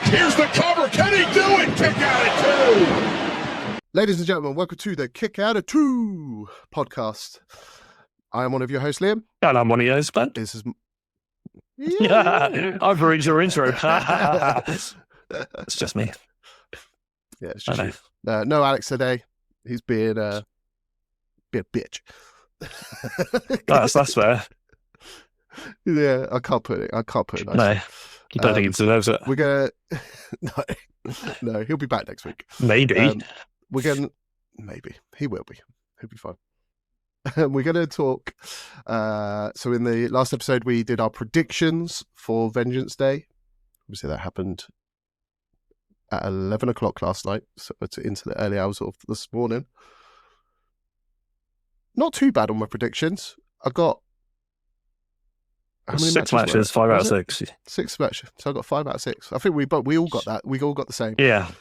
Here's the cover. Can he do it? Kick out at 2. Ladies and gentlemen, welcome to the Kick Out at 2 podcast. I am one of your hosts, Liam. And I'm one of yours, Ben. This is... I've ruined your intro. It's just me. Yeah, it's just you. No Alex today. He's being a bitch. That's fair. Yeah, I can't put it nice. No, you don't think he deserves it. We're gonna no, he'll be back next week. Maybe. Maybe he will be. He'll be fine. We're going to talk. So in the last episode, we did our predictions for Vengeance Day. Obviously, that happened at 11 o'clock last night, so it's into the early hours of this morning. Not too bad on my predictions. I got how many 6 matches, 5 out of 6. 6 matches. So I got 5 out of 6. I think we all got that. We all got the same. Yeah.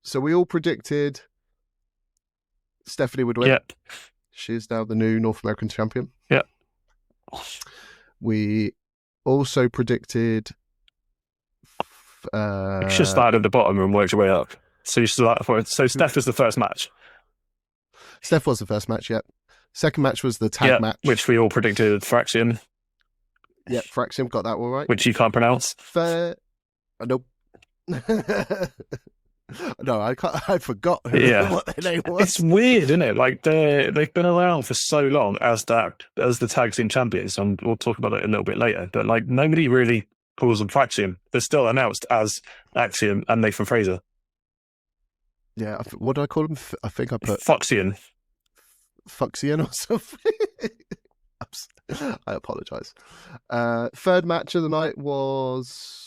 So we all predicted Stephanie would win. Yep. She's now the new North American champion. Yep. We also predicted... She just started at the bottom and worked her way up. So Steph is the first match. Steph was the first match, yep. Second match was the tag match. Which we all predicted Fraxium. Yep, Fraxium got that all right. Which you can't pronounce. Nope. No, I forgot what their name was. It's weird, isn't it? Like they've been around for so long as the tag team champions, and we'll talk about it a little bit later. But like nobody really calls them Fraxium. They're still announced as Axiom and Nathan Fraser. Yeah, what do I call them? I think I put Foxian or something. I apologise. Third match of the night was.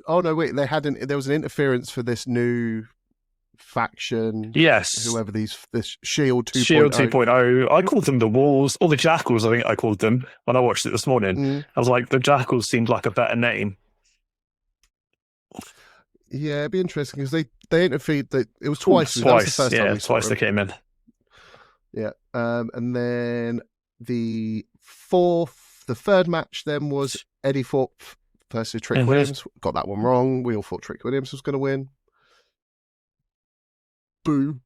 Oh no! Wait, there was an interference for this new faction. Yes, whoever this Shield 2.0. Shield 2.0. I called them the Wolves or the Jackals. I think I called them when I watched it this morning. I was like, the Jackals seemed like a better name. Yeah, it'd be interesting because they interfered. It was twice. Twice. That was the first time we twice they came in. Yeah, and then the third match then was Eddie Thorpe versus Trick Williams. Got that one wrong. We all thought Trick Williams was going to win. Boo.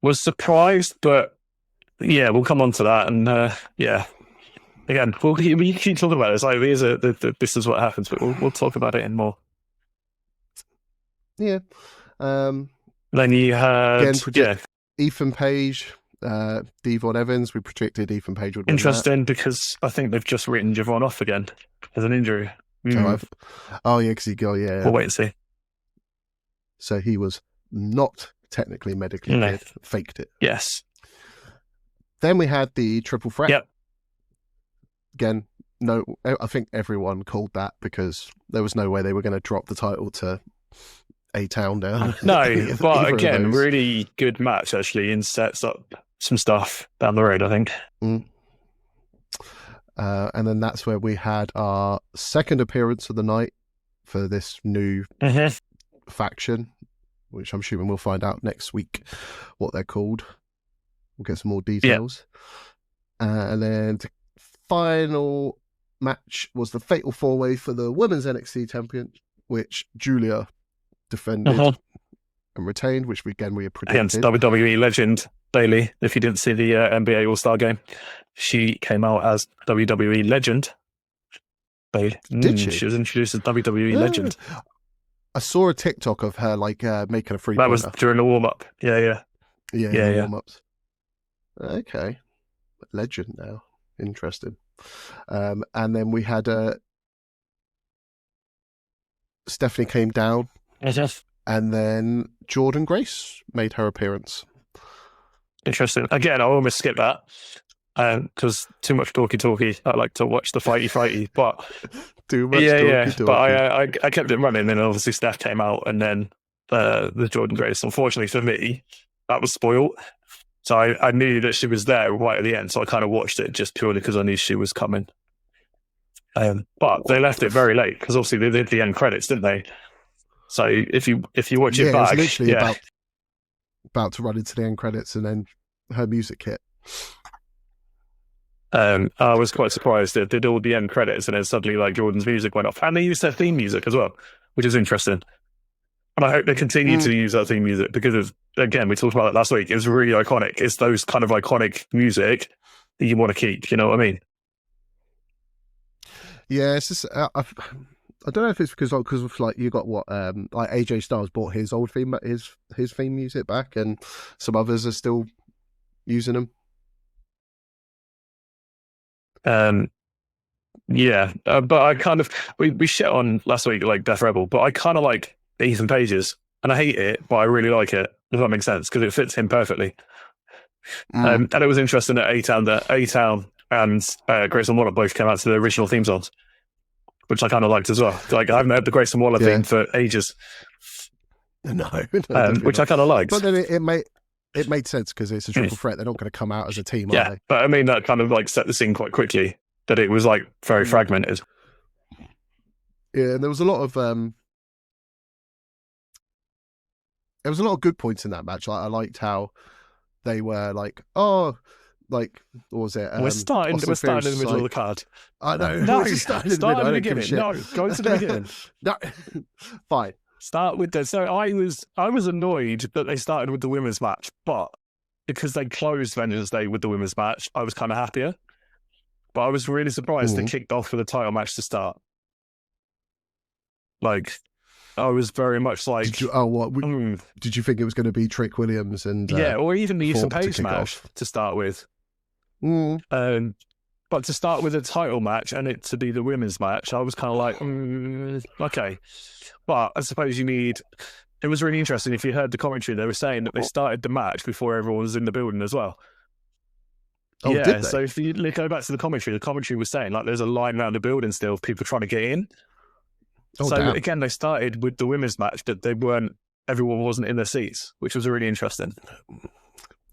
Was surprised, but yeah, we'll come on to that. And again, we keep talking about this. Like, this is what happens, but we'll talk about it in more. Yeah. Then you had Ethan Page, Devon Evans. We predicted Ethan Page would win. Interesting because I think they've just written Javon off again as an injury. Yeah, because yeah. We'll wait and see. So he was not technically medically cleared, faked it. Yes. Then we had the triple threat. Yep. Again, no, I think everyone called that because there was no way they were going to drop the title to A-Town down. No, but again, really good match actually, and sets up some stuff down the road, I think. And then that's where we had our second appearance of the night for this new faction, which I'm assuming we'll find out next week what they're called. We'll get some more details. And then the final match was the Fatal 4-Way for the Women's NXT Champion, which Julia defended and retained, which we had predicted. Against WWE legend Bayley. If you didn't see the NBA All-Star game, she came out as WWE legend. Bayley. Did she? She was introduced as WWE legend. I saw a TikTok of her making a free. That was during the warm-up. Yeah. Warm-ups. Okay, legend now. Interesting. And then we had Stephanie came down. Yes. And then Jordan Grace made her appearance. Interesting. Again, I almost skipped that because too much talky. I like to watch the fighty, but too much talky. But I kept it running, and obviously Steph came out, and then the Jordan Grace. Unfortunately for me, that was spoiled. So I knew that she was there right at the end, so I kind of watched it just purely because I knew she was coming. But they left it very late because obviously they did the end credits, didn't they? So if you watch it back, it was literally about to run into the end credits, and then her music hit. I was quite surprised. It did all the end credits, and then suddenly like Jordan's music went off, and they used their theme music as well, which is interesting. And I hope they continue to use that theme music because, again, we talked about it last week. It was really iconic. It's those kind of iconic music that you want to keep. You know what I mean? Yeah, it's just I don't know if it's because of like you got what like AJ Styles bought his old theme his theme music back, and some others are still using them. Yeah, but I kind of we shit on last week like Death Rebel, but I kind of like Ethan Page's, and I hate it, but I really like it. If that makes sense, because it fits him perfectly. And it was interesting that A-Town and Grayson Waller both came out to the original theme songs, which I kind of liked as well. Like I haven't heard the Grayson Waller theme for ages. No, which I kind of liked. But then it made sense because it's a triple threat. They're not going to come out as a team, are they? But I mean that kind of like set the scene quite quickly that it was like very fragmented. Yeah, and there was a lot of good points in that match. Like I liked how they were like, what was it? We're starting in the middle of the card. I know. No, start in the beginning. No, go to the beginning. No, fine. Start with the. So I was annoyed that they started with the women's match, but because they closed Vengeance Day with the women's match, I was kind of happier. But I was really surprised they kicked off with a title match to start. Like, I was very much like, did you think it was going to be Trick Williams and or even the Ethan Page match to start with? But to start with a title match and it to be the women's match, I was kind of like, okay. But I suppose it was really interesting. If you heard the commentary, they were saying that they started the match before everyone was in the building as well. Oh, yeah, did they? So if you go back to the commentary was saying like there's a line around the building still of people trying to get in. Oh, so damn. again, they started with the women's match that everyone wasn't in their seats, which was really interesting.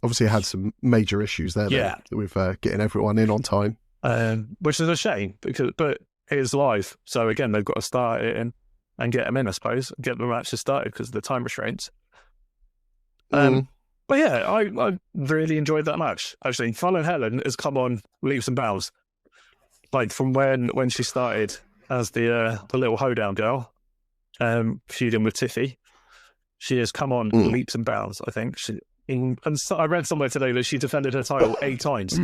Obviously, it had some major issues there. With getting everyone in on time, which is a shame but it is live. So again, they've got to start it and get them in, I suppose, get the matches started because of the time restraints. But yeah, I really enjoyed that match. Actually, Fallon Helen has come on leaps and bounds. Like from when she started as the little hoedown girl, feuding with Tiffy, she has come on leaps and bounds. I think I read somewhere today that she defended her title 8 times,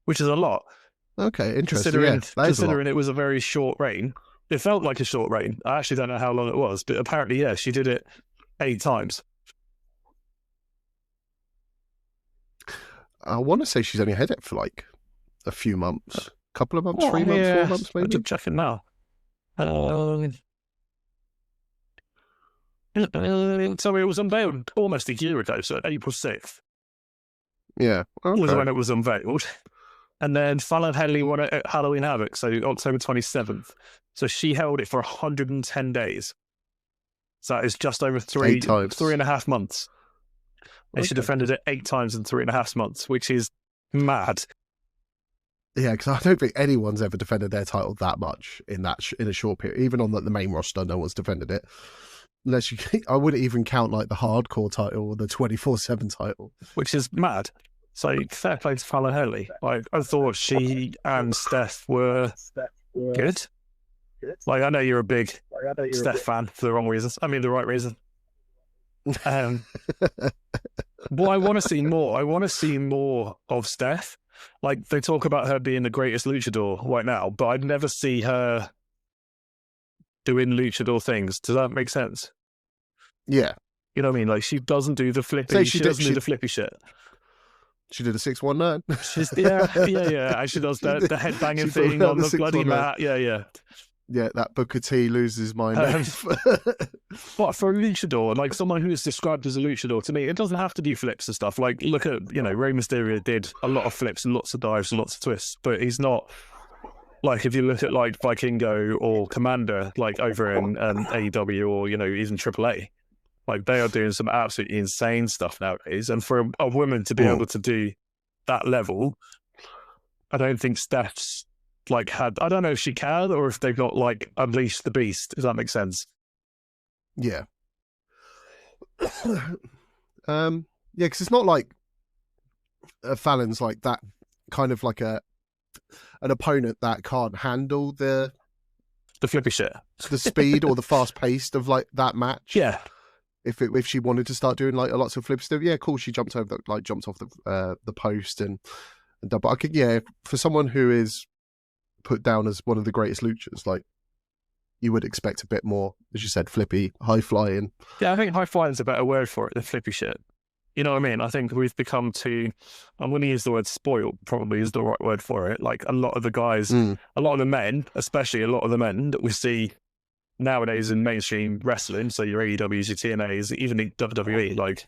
which is a lot. Okay, interesting. Considering it was a very short reign, it felt like a short reign. I actually don't know how long it was, but apparently, she did it 8 times. I want to say she's only had it for like a few months, couple of months, 3 months, 4 months, maybe. I'm just checking now. So it was unveiled almost a year ago, so April 6th. Yeah, okay. Was when it was unveiled. And then Fallon Henley won it at Halloween Havoc, so October 27th. So she held it for 110 days. So that is just over 3.5 months. And she defended it 8 times in 3.5 months, which is mad. Yeah, because I don't think anyone's ever defended their title that much in a short period. Even on the main roster, no one's defended it. Unless I wouldn't even count like the hardcore title or the 24/7 title, which is mad. So fair play to Fallon Henley. Like I thought she and Steph were good. Like I know you're a big Steph fan for the wrong reasons. I mean the right reason. But I want to see more. I want to see more of Steph. Like they talk about her being the greatest luchador right now, but I'd never see her doing luchador things. Does that make sense? Yeah. You know what I mean? Like she doesn't do the flippy. She doesn't do the flippy shit. She did a 619. Yeah. And she does the head banging thing on the bloody mat. Yeah. Yeah, that Booker T loses mind. But for a luchador, like someone who is described as a luchador, to me, it doesn't have to do flips and stuff. Like, look at, Rey Mysterio did a lot of flips and lots of dives and lots of twists, but he's not, like, if you look at, like, Vikingo or Commander, like, over in AEW or, even AAA, like, they are doing some absolutely insane stuff nowadays. And for a woman to be able to do that level, I don't think Steph's, like, I don't know if she can or if they've not, like, unleashed the beast. Does that make sense? Yeah. Yeah, because it's not like Fallon's like that kind of like an opponent that can't handle the flippy shit, the speed or the fast paced of like that match. Yeah. If she wanted to start doing like lots of flips, yeah, cool. She jumped off the post and but I could, yeah, for someone who is put down as one of the greatest luchas, like you would expect a bit more, as you said, flippy, high flying. Yeah, I think high flying is a better word for it than flippy shit. You know what I mean? I think we've become too, I'm going to use the word spoiled, probably is the right word for it. Like a lot of the guys, a lot of the men, especially a lot of the men that we see nowadays in mainstream wrestling, so your AEWs, your TNAs, even the WWE, like,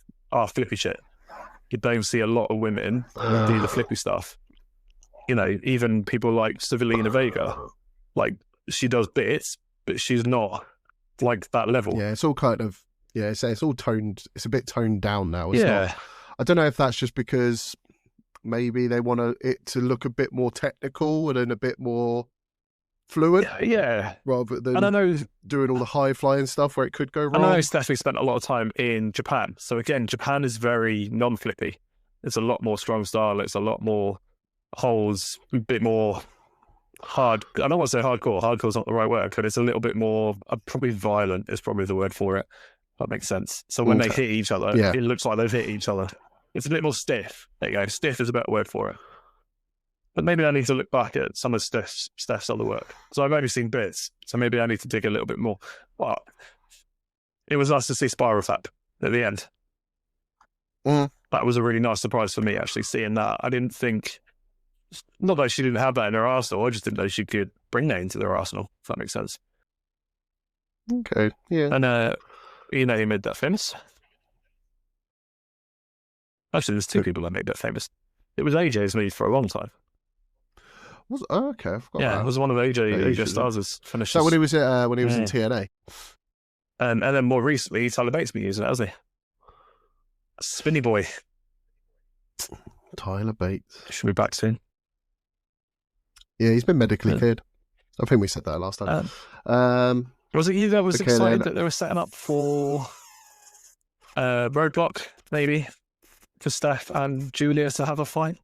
flippy shit. You don't see a lot of women do the flippy stuff. You know, even people like Civilina Vega, like, she does bits, but she's not like that level. Yeah, it's all kind of, yeah, it's all toned, it's a bit toned down now. It's not, I don't know if that's just because maybe they want it to look a bit more technical and then a bit more fluid. Yeah. Rather than and I know, doing all the high flying stuff where it could go wrong. I know Stephanie spent a lot of time in Japan. So again, Japan is very non-flippy. It's a lot more strong style. It's a lot more holds, a bit more hard. I don't want to say hardcore. Hardcore's not the right word, but it's a little bit more, probably violent is probably the word for it. That makes sense. So when they hit each other, it looks like they've hit each other. It's a bit more stiff. There you go. Stiff is a better word for it. But maybe I need to look back at some of Steph's other work. So I've only seen bits. So maybe I need to dig a little bit more. But it was nice to see Spiral Tap at the end. That was a really nice surprise for me, actually, seeing that. I didn't think, not that she didn't have that in her arsenal, I just didn't know she could bring that into their arsenal, if that makes sense. Okay, yeah. And, you know, he made that famous. Actually, there's two people that made that famous. It was AJ's move for a long time. Okay, I forgot that. It was one of AJ Styles' finishes. So when he was in TNA, and then more recently, Tyler Bates been using it, hasn't he? Spinny Boy. Tyler Bates Should be back soon. Yeah, he's been medically cleared. I think we said that last time. Was it you that was excited that they were setting up for Roadblock, maybe, for Steph and Julia to have a fight?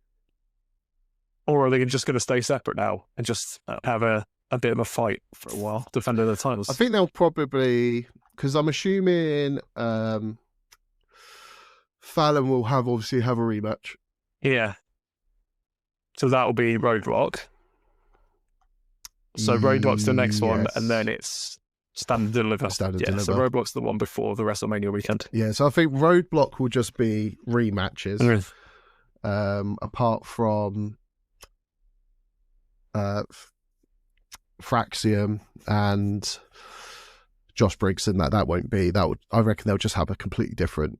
Or are they just going to stay separate now and just have a bit of a fight for a while, defending their titles? I think they'll probably, because I'm assuming Fallon will obviously have a rematch. Yeah. So that'll be Roadblock. So Roadblock's the next one, and then it's Stand and Deliver. Stand and Deliver. So Roadblock's the one before the WrestleMania weekend. Yeah, so I think Roadblock will just be rematches. Apart from Fraxium and Josh Briggs, and that won't be. I reckon they'll just have a completely different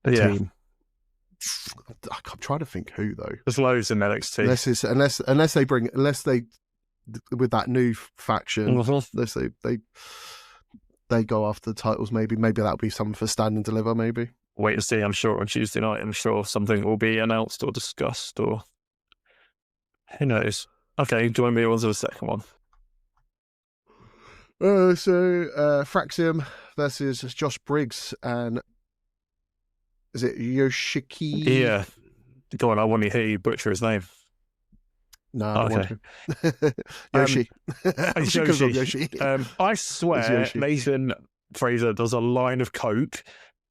team. I'm trying to think who though. There's loads in NXT. Unless they with that new faction, unless they go after the titles, maybe that'll be something for Stand and Deliver. Maybe wait and see. I'm sure on Tuesday night, I'm sure something will be announced or discussed, or who knows. Okay, do you want me on to the second one? So Fraxium versus Josh Briggs and is it Yoshiki? Yeah. Go on, I want to hear you butcher his name. No, I don't want to. Yoshi. Yoshi. I swear Nathan Fraser does a line of coke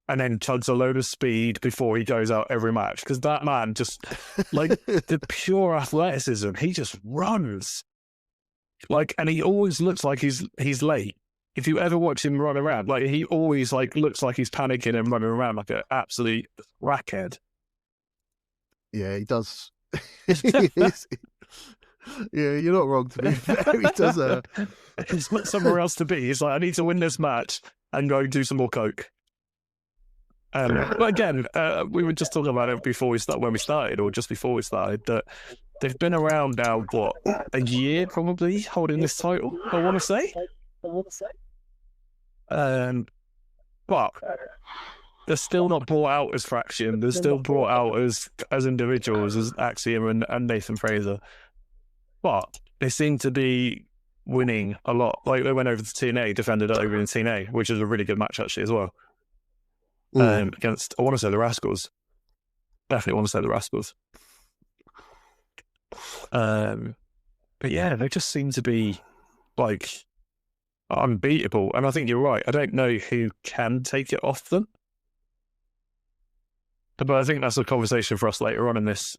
and then chugs a load of speed before he goes out every match. Because that man just, like, the pure athleticism, he just runs. Like, and he always looks like he's late. If you ever watch him run around, like, he always, like, looks like he's panicking and running around like an absolute rackhead. Yeah, he does. Yeah, you're not wrong to be fair. He does. He's got somewhere else to be. He's like, I need to win this match and go do some more coke. But again, we were just talking about it when we started, or just before we started, that they've been around now, what, a year probably, holding this title, I want to say. But they're still not brought out as Fraction. They're still brought out as individuals, as Axiom and Nathan Fraser. But they seem to be winning a lot. Like, they went over to TNA, defended it over in TNA, which is a really good match actually as well. Against, I want to say the Rascals. Definitely want to say the Rascals. But yeah, they just seem to be like unbeatable. And I think you're right. I don't know who can take it off them. But I think that's a conversation for us later on in this.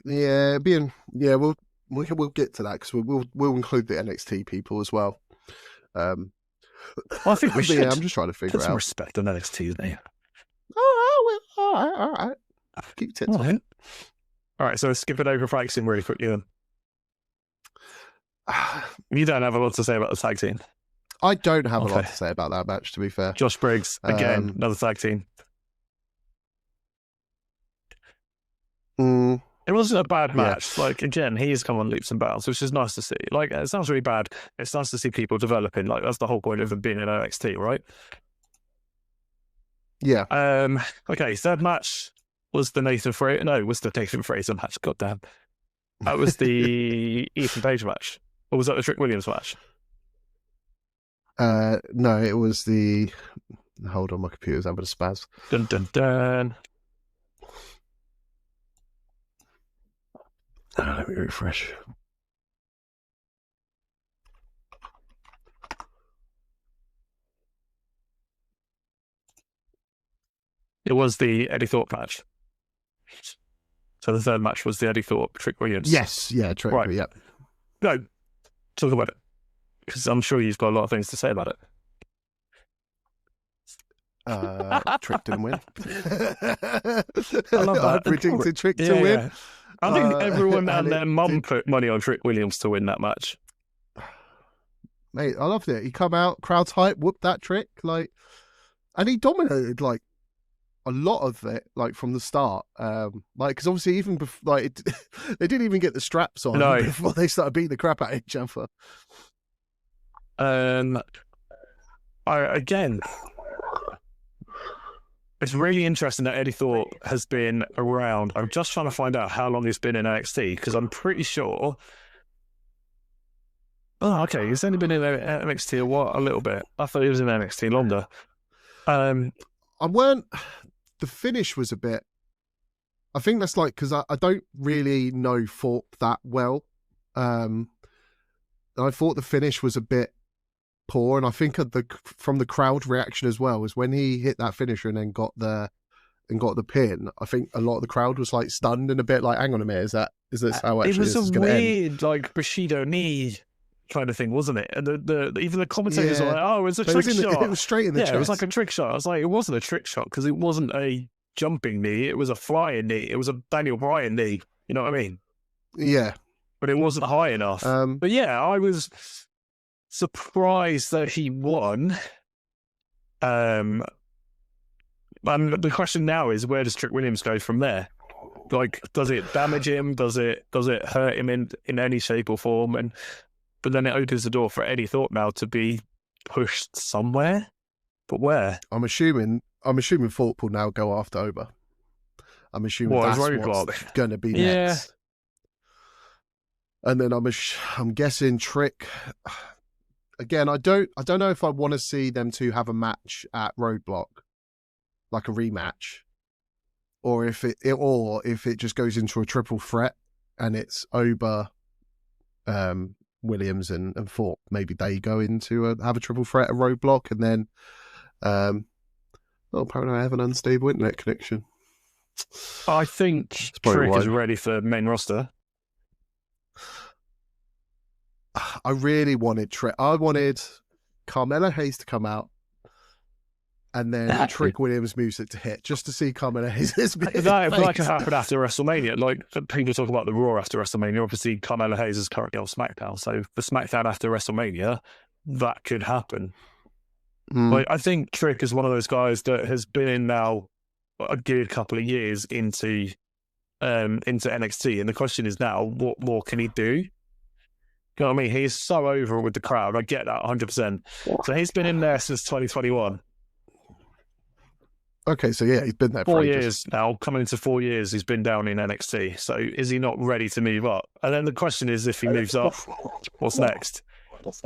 Yeah, we'll get to that because we'll include the NXT people as well. Well, I think we should. Yeah, I'm just trying to figure put out some respect on NXT's name. All right. Keep your tits on. All right, so skip it over practicing really quickly then. You don't have a lot to say about the tag team. I don't have a lot to say about that match, to be fair. Josh Briggs, again, another tag team. It wasn't a bad match. Yeah. Like, again, he has come on leaps and bounds, which is nice to see. Like, it sounds really bad. It's nice to see people developing. Like, that's the whole point of them being in NXT, right? Yeah. Okay, third match was the Nathan Fraser match. Goddamn. That was the Ethan Page match. Or was that the Trick Williams match? No, it was the... Hold on, my computer's having a spaz. Dun, dun, dun. Let me refresh. It was the Eddie Thorpe match. So the third match was the Eddie Thorpe, Trick Williams. Yes, yeah, Trick, right. Yep. No, talk about it. Because I'm sure you've got a lot of things to say about it. Trick didn't win. I love that. I predicted Trick to win. Yeah. I think everyone and their mum put money on Trick Williams to win that match. Mate, I loved it. He come out, crowd's hype, whooped that Trick, like, and he dominated like a lot of it, like from the start. Like, because obviously even before, like, they didn't even get the straps on before they started beating the crap out of each other. It's really interesting that Eddie Thorpe has been around. I'm just trying to find out how long he's been in NXT because I'm pretty sure. Oh, okay. He's only been in NXT a little bit. I thought he was in NXT longer. The finish was a bit. I think that's like because I don't really know Thorpe that well. I thought the finish was a bit poor, and I think from the crowd reaction as well is when he hit that finisher and then got the pin. I think a lot of the crowd was like stunned and a bit like, hang on a minute, is this how actually this is going to end? It was a weird like Bushido knee kind of thing, wasn't it? And even the commentators were like, oh, it was a trick shot. It was straight in the chest. It was like a trick shot. I was like, it wasn't a trick shot because it wasn't a jumping knee. It was a flying knee. It was a Daniel Bryan knee. You know what I mean? Yeah. But it wasn't high enough. But yeah, I was surprised that he won. And the question now is, where does Trick Williams go from there? Like, does it damage him? Does it hurt him in any shape or form? But then it opens the door for Eddie Thorpe now to be pushed somewhere. But where? I'm assuming Thorpe will now go after Oba. I'm assuming that's what's going to be next. And then I'm guessing Trick. Again, I don't know if I want to see them two have a match at Roadblock, like a rematch, or if it just goes into a triple threat and it's Oba, Williams and Thorpe. Maybe they go into have a triple threat at Roadblock, and then apparently I have an unstable internet connection. I think Trick is ready for main roster. I really wanted Trick. I wanted Carmelo Hayes to come out, and then Trick Williams music to hit, just to see Carmelo Hayes. That could happen after WrestleMania. Like, people talk about the Raw after WrestleMania. Obviously, Carmelo Hayes is currently on SmackDown, so for SmackDown after WrestleMania, that could happen. Like, I think Trick is one of those guys that has been in now a good couple of years into NXT, and the question is now, what more can he do? You know what I mean? He's so over with the crowd. I get that 100%. So he's been in there since 2021. Okay, so yeah, he's been there for 4 years now. Coming into 4 years, he's been down in NXT. So is he not ready to move up? And then the question is, if he moves up, what's next? You know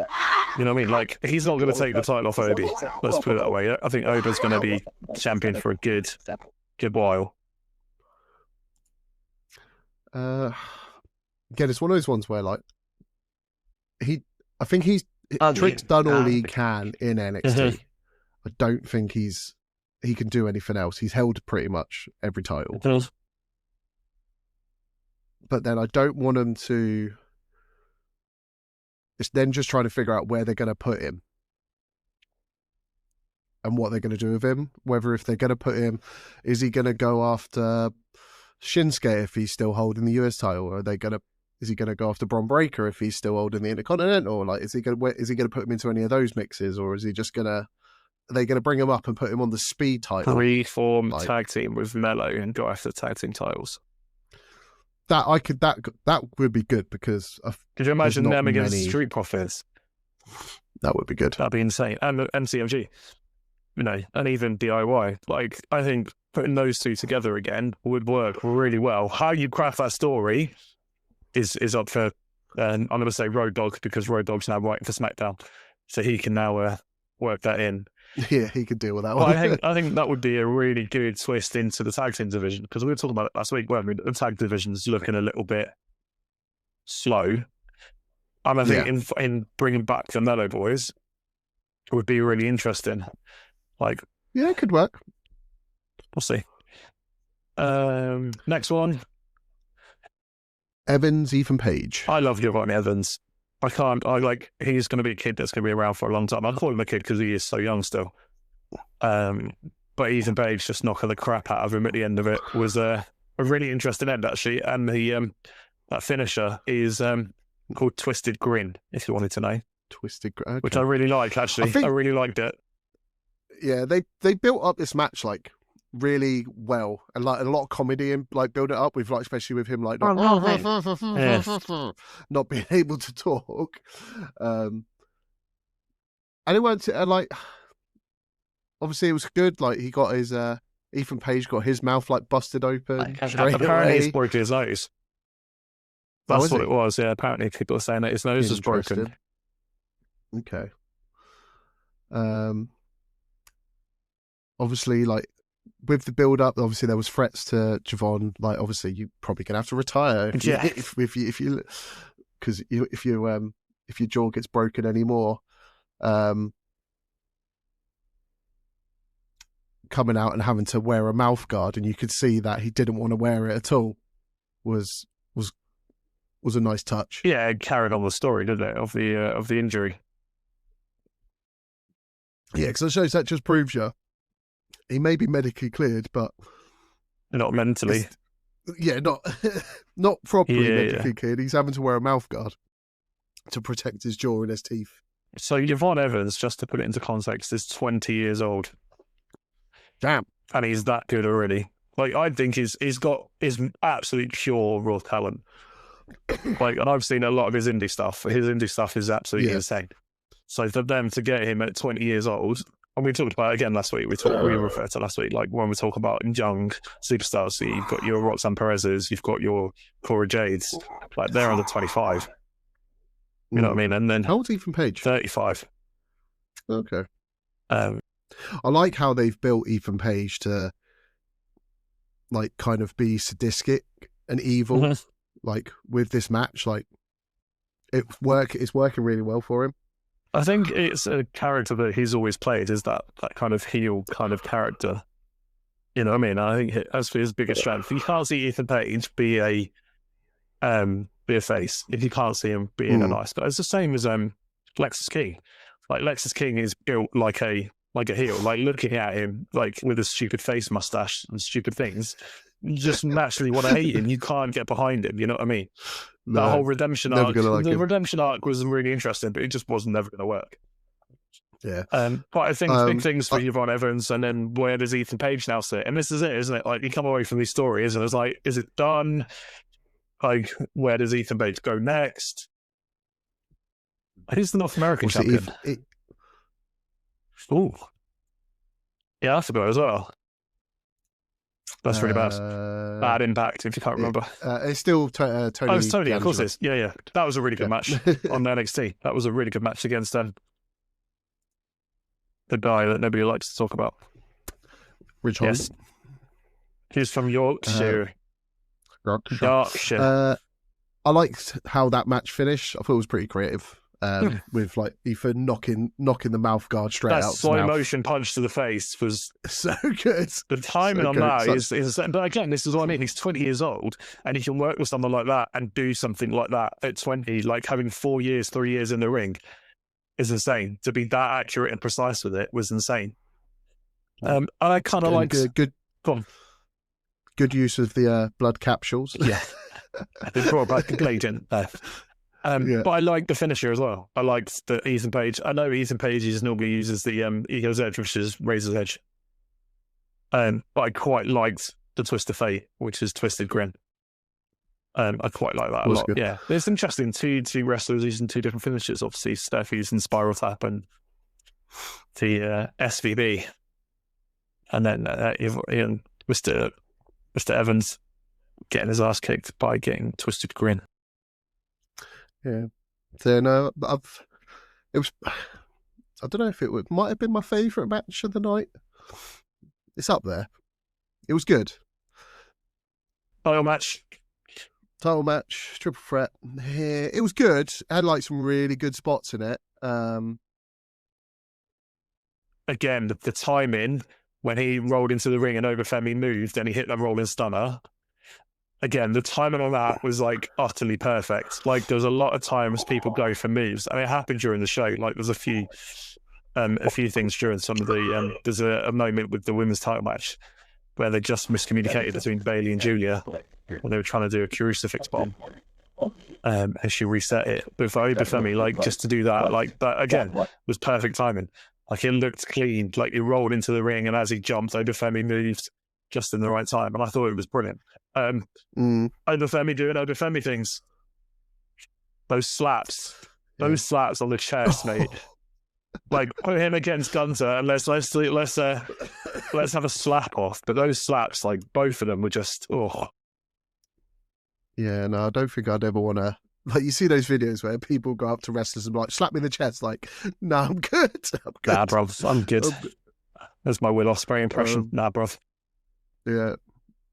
what I mean? Like, he's not going to take the title off Obi. Let's put it that way. I think Obi's going to be champion for a good while. Again, it's one of those ones where like I think Trick's done all he can in NXT. I don't think he can do anything else. He's held pretty much every title. But then I don't want him to. It's then just trying to figure out where they're going to put him and what they're going to do with him. Whether if they're going to put him, is he going to go after Shinsuke if he's still holding the US title? Or is he going to go after Bron Breakker if he's still holding the Intercontinental? Or like, is he going to put him into any of those mixes, or is he just are they going to bring him up and put him on the Speed title? Reform tag team with Mello and go after tag team titles. That would be good because could you imagine them against Street Profits? That would be good. That'd be insane. And CMG, and even DIY. Like, I think putting those two together again would work really well. How you craft that story is up for. I'm going to say Road Dogg, because Road Dogg's now writing for SmackDown, so he can now work that in. Yeah, he could deal with that one. I think that would be a really good twist into the tag team division, because we were talking about it last week, weren't we? The tag division's looking a little bit slow. And I think in bringing back the Mellow Boys would be really interesting. Like, yeah, it could work. We'll see. Next one. Evans, Ethan Page. I love Giovanni Evans. He's going to be a kid that's going to be around for a long time. I call him a kid because he is so young still. But Ethan Page just knocking the crap out of him at the end of it was a really interesting end, actually. And that finisher is called Twisted Grin, if you wanted to know. Twisted Grin. Okay. Which I really like, actually. I really liked it. Yeah, they built up this match like really well, and like a lot of comedy and like build it up with, like, especially with him like not being able to talk, and it went like obviously it was good. Like, he got his Ethan Page got his mouth like busted open. Apparently he's broken his nose. That's what it was. Yeah, apparently people are saying that his nose was broken. Okay. Obviously, like, with the build-up, obviously there was threats to Javon. Like, obviously, you're probably gonna have to retire if you because if your jaw gets broken anymore. Coming out and having to wear a mouth guard, and you could see that he didn't want to wear it at all, was a nice touch. Yeah, it carried on the story, didn't it, of the injury? Yeah, because it shows that just proves you. He may be medically cleared, but not mentally. Yeah, not properly medically cleared. He's having to wear a mouth guard to protect his jaw and his teeth. So Yvonne Evans, just to put it into context, is 20 years old. Damn. And he's that good already. Like, I think he's got his absolute pure raw talent. Like, and I've seen a lot of his indie stuff. His indie stuff is absolutely insane. So for them to get him at 20 years old. And we talked about it again last week. We referred to last week, like when we talk about young superstars. So you've got your Roxanne Perez's, you've got your Cora Jades, like they're under 25. You know what I mean? And then how old's Ethan Page? 35. Okay. I like how they've built Ethan Page to like kind of be sadistic and evil, like with this match. Like it's working really well for him. I think it's a character that he's always played, is that kind of heel kind of character. You know what I mean? I think as for his biggest strength, you can't see Ethan Page be a face if you can't see him being a nice guy. It's the same as Lexus King. Like, Lexus King is built like a heel. Like, looking at him like with a stupid face mustache and stupid things, you just naturally want to hate him. You can't get behind him. You know what I mean? No, that whole redemption arc. Redemption arc was really interesting, but it just wasn't never going to work. Yeah. But I think big things for Yvonne Evans, and then where does Ethan Page now sit? And this is it, isn't it? Like, you come away from these stories and it's like, is it done? Like, where does Ethan Page go next? Who's the North American champion? Ooh. Yeah, that's a go as well. That's really bad. Bad Impact, if you can't remember. It's still Tony. Oh, it's Tony, of course it is. Yeah. That was a really good match on NXT. That was a really good match against the guy that nobody likes to talk about. Rich Holland. Yes. He's from Yorkshire. Yorkshire. I liked how that match finished. I thought it was pretty creative. With like Ethan knocking the mouth guard straight That out. slow motion punch to the face was so good. The timing So on good. that is. But again, this is what I mean. He's 20 years old, and he can work with someone like that and do something like that at 20. Like having 3 years in the ring, is insane. To be that accurate and precise with it was insane. I kind of like good. Go on. Good use of the blood capsules. Yeah, they brought back the blade in there. But I like the finisher as well. I liked the Ethan Page. I know Ethan Page normally uses the Ego's Edge, which is Razor's Edge. But I quite liked the Twist of Fate, which is Twisted Grin. I quite like that a lot. Good. Yeah, it's interesting. Two wrestlers using two different finishers. Obviously, Steph using Spiral Tap and the SVB, and then Mr. Evans getting his ass kicked by getting Twisted Grin. Yeah. So no, it was. I don't know if it might have been my favourite match of the night. It's up there. It was good. Title match, triple threat. Yeah, it was good. It had like some really good spots in it. Again, the timing when he rolled into the ring and Obafemi moved and he hit that rolling stunner. Again, the timing on that was like utterly perfect. Like there was a lot of times people go for moves. I mean, it happened during the show. Like there's a few things during some of the. There's a moment with the women's title match where they just miscommunicated between Bayley and Julia when they were trying to do a crucifix bomb. And she reset it. But for Obafemi, like just to do that, like that again was perfect timing. Like it looked clean. Like he rolled into the ring, and as he jumped, Obafemi moved just in the right time, and I thought it was brilliant. Obafemi doing Obafemi things. Those slaps on the chest, mate. Like put him against Gunther, and let's have a slap off. But those slaps, like both of them, were just Yeah, no, I don't think I'd ever want to. Like you see those videos where people go up to wrestlers and like slap me in the chest. Like, no, I'm good. Nah, bro, I'm good. That's my Will Ospreay impression. Nah, bro. Yeah.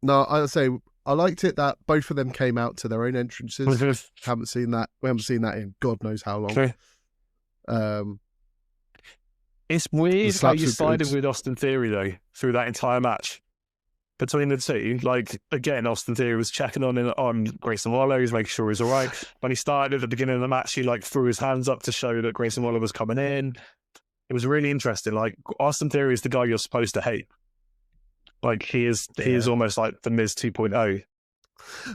No, I'd say I liked it that both of them came out to their own entrances. Haven't seen that. We haven't seen that in God knows how long. Okay. It's weird how you sided with Austin Theory though through that entire match. Between the two, like again, Austin Theory was checking on Grayson Waller. He was making sure he was all right. When he started at the beginning of the match, he like threw his hands up to show that Grayson Waller was coming in. It was really interesting. Like Austin Theory is the guy you're supposed to hate. Like he is almost like the Miz 2.0.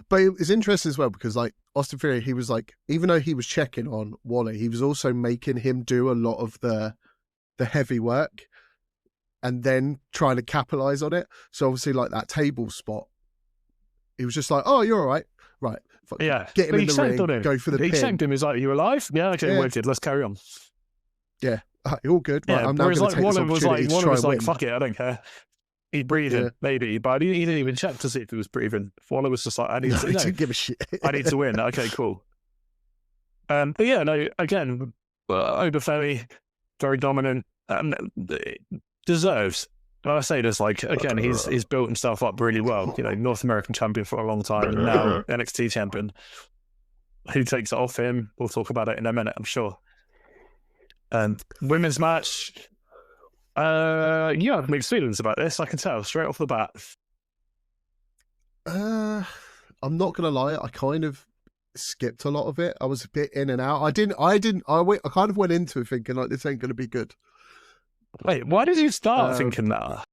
But it's interesting as well because like Austin Theory, he was like, even though he was checking on Waller, he was also making him do a lot of the heavy work and then trying to capitalize on it. So obviously like that table spot, he was just like, oh, you're all right. Right. Yeah. Get him in the ring, go for the pin. He shanked him. He's like, you alive? Yeah, okay, waited. Let's carry on. Yeah. All good. Right, yeah, I'm now going to take this opportunity to try and win. Fuck it, I don't care. He'd breathing, maybe, but he didn't even check to see if he was breathing. Waller was just like, I need to didn't give a shit. I need to win. Okay, cool. But yeah, no, again, Obafemi, very dominant, deserves. When I say this, like, again, he's built himself up really well. You know, North American champion for a long time, and now NXT champion. Who takes it off him? We'll talk about it in a minute, I'm sure. Women's match. I have mixed feelings about this. I can tell straight off the bat. I'm not gonna lie. I kind of skipped a lot of it. I was a bit in and out. I kind of went into it thinking like this ain't gonna be good. Wait, why did you start thinking that?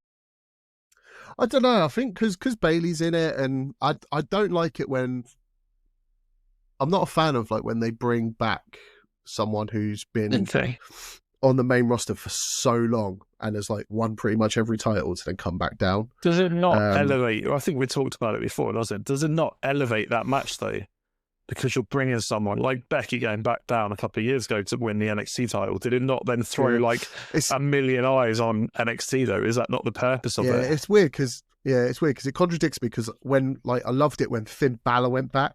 I don't know. I think because Bayley's in it, and I don't like it when. I'm not a fan of like when they bring back someone who's been on the main roster for so long and has like won pretty much every title to then come back down. Does it not elevate? I think we talked about it before, does it? Does it not elevate that match though? Because you're bringing someone like Becky going back down a couple of years ago to win the NXT title. Did it not then throw like a million eyes on NXT though? Is that not the purpose of it? Yeah, it's weird because it contradicts me because when like I loved it when Finn Balor went back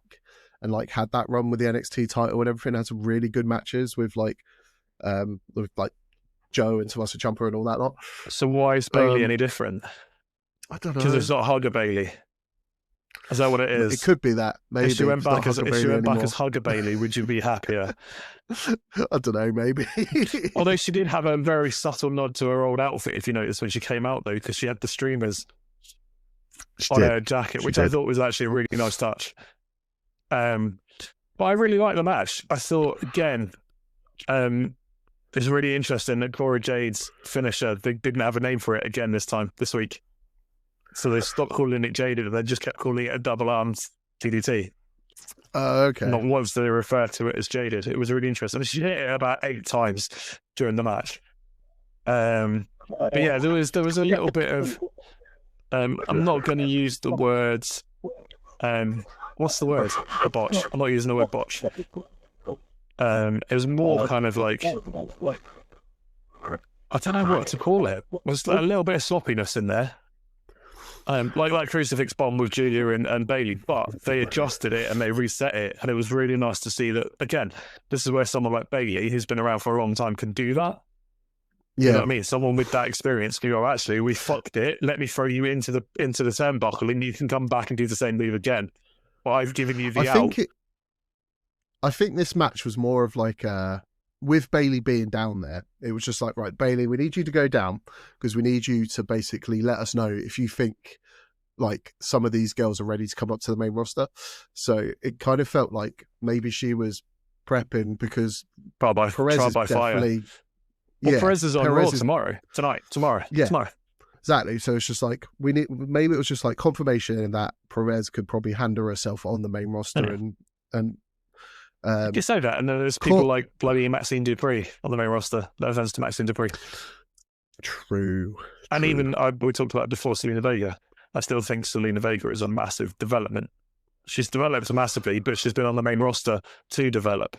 and like had that run with the NXT title and everything, had some really good matches with like Joe and Tommaso Ciampa and all that lot. So why is Bayley any different? I don't know. Because it's not Hugger Bayley. Is that what it is? It could be that. Maybe if she went back as anymore. Hugger Bailey, would you be happier? I don't know, maybe. Although she did have a very subtle nod to her old outfit, if you noticed when she came out, though, because she had the streamers on her jacket, which I thought was actually a really nice touch. But I really liked the match. I thought, again, it's really interesting that Cora Jade's finisher, they didn't have a name for it again this week. So they stopped calling it Jaded, and they just kept calling it a double arms DDT. Okay. Not once did they refer to it as Jaded. It was really interesting. She hit it about 8 times during the match. But yeah, there was a little bit of. I'm not going to use the words. What's the word? A botch. I'm not using the word botch. It was more kind of like. I don't know what to call it. There's a little bit of sloppiness in there. Like that crucifix bomb with Julia and Bailey, but they adjusted it and they reset it, and it was really nice to see that. Again, this is where someone like Bailey, who's been around for a long time, can do that. Yeah. You know what I mean? Someone with that experience can go, actually, we fucked it. Let me throw you into the turnbuckle, and you can come back and do the same move again. Well, I've given you the out. I think this match was more of like with Bailey being down there, it was just like, right, Bailey, we need you to go down because we need you to basically let us know if you think like some of these girls are ready to come up to the main roster. So it kind of felt like maybe she was prepping because Perez is definitely... Fire. Well, Perez is on Raw tomorrow. Yeah, tomorrow. Exactly. So it's just like maybe it was just like confirmation in that Perez could probably handle herself on the main roster and you say that, and then there's people like bloody Maxine Dupree on the main roster. No offense to Maxine Dupree. True. And even we talked about it before, Selena Vega. I still think Selena Vega is on massive development. She's developed massively, but she's been on the main roster to develop.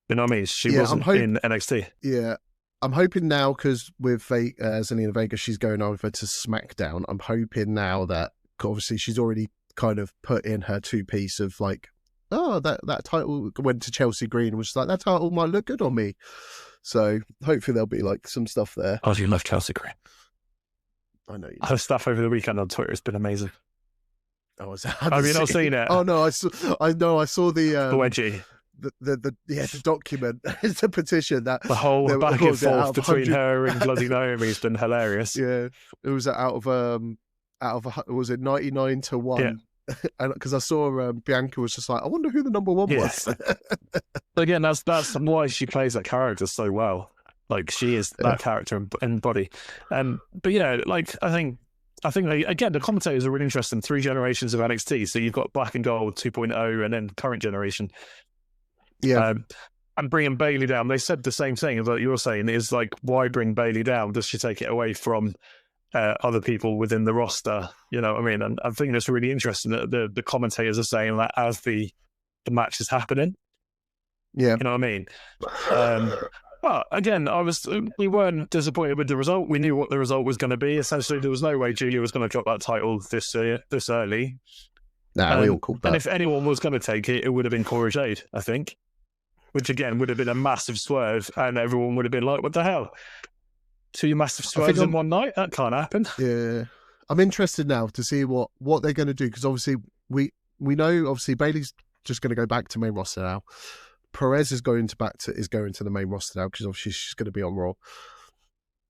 You know what I mean? She wasn't in NXT. Yeah. I'm hoping now, because with Selena Vega, she's going over to SmackDown. I'm hoping now that obviously she's already kind of put in her 2-piece of like, oh, that title went to Chelsea Green, which is like, that title might look good on me. So hopefully there'll be like some stuff there. Oh, you love Chelsea Green. I know you do. Her stuff over the weekend on Twitter has been amazing. Oh, have you not seen it? Oh no, I saw the wedgie. The document. It's a petition that the whole back and forth between her and bloody Naomi has been hilarious. Yeah, it was out of was it 99-1? Yeah. And because I saw Bianca was just like, I wonder who the number one was. Again, that's why she plays that character so well. Like she is that character in body. But yeah, like I think again the commentators are really interesting. 3 generations of NXT. So you've got Black and Gold 2.0 and then current generation. Yeah. And bringing Bailey down, they said the same thing that you're saying is like, why bring Bailey down? Does she take it away from other people within the roster? You know what I mean? And I think that's really interesting that the commentators are saying that as the match is happening. Yeah. You know what I mean? Well, again, we weren't disappointed with the result. We knew what the result was going to be. Essentially, there was no way Julia was going to drop that title this early. Nah, we all called that. And if anyone was going to take it, it would have been Cora Jade, I think. Which, again, would have been a massive swerve, and everyone would have been like, what the hell? 2 massive swerves in one night? That can't happen. Yeah. I'm interested now to see what they're going to do, because obviously we know, obviously, Bailey's just going to go back to main roster now. Perez is going to the main roster now, because obviously she's going to be on Raw.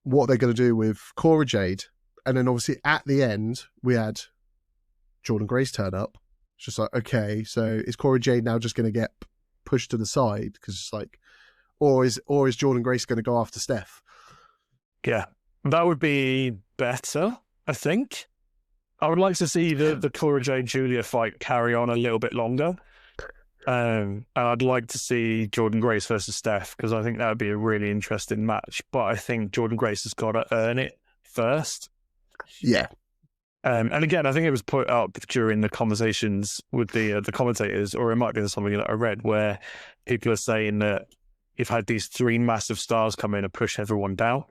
What they're going to do with Cora Jade, and then obviously at the end, we had Jordan Grace turn up. It's just like, okay, so is Cora Jade now just going to get pushed to the side because it's like, or is Jordan Grace going to go after Steph? Yeah, that would be better, I think. I would like to see the Cora Jade Julia fight carry on a little bit longer. And I'd like to see Jordan Grace versus Steph, because I think that would be a really interesting match. But I think Jordan Grace has got to earn it first. Yeah. And again, I think it was put up during the conversations with the commentators, or it might be something that I read, where people are saying that you've had these 3 massive stars come in and push everyone down.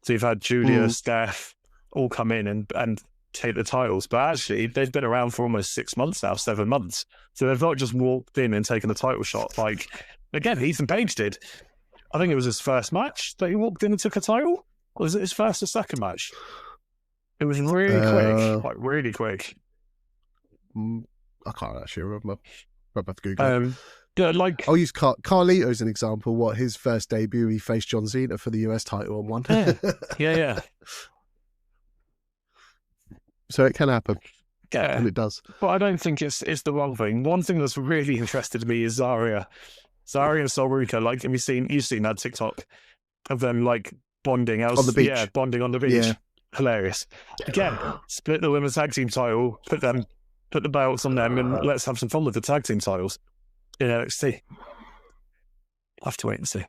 So you've had Julia, Steph, all come in and take the titles. But actually, they've been around for almost 6 months now, 7 months. So they've not just walked in and taken the title shot. Like, again, Ethan Page did. I think it was his first match that he walked in and took a title. Or was it his first or second match? It was really quick, like really quick. I can't actually remember. I'll have to Google it. Yeah, like I'll use Carlito as an example. What, his first debut, he faced John Cena for the US title and won. yeah. So it can happen. Yeah, And it does. but I don't think it's the wrong thing. One thing that's really interested me is Zarya and Solruka. Like, you've seen that TikTok of them like bonding on the beach. Yeah, bonding on the beach. Yeah. Hilarious. Again, split the women's tag team title, put the belts on them, and let's have some fun with the tag team titles in NXT. I'll have to wait and see.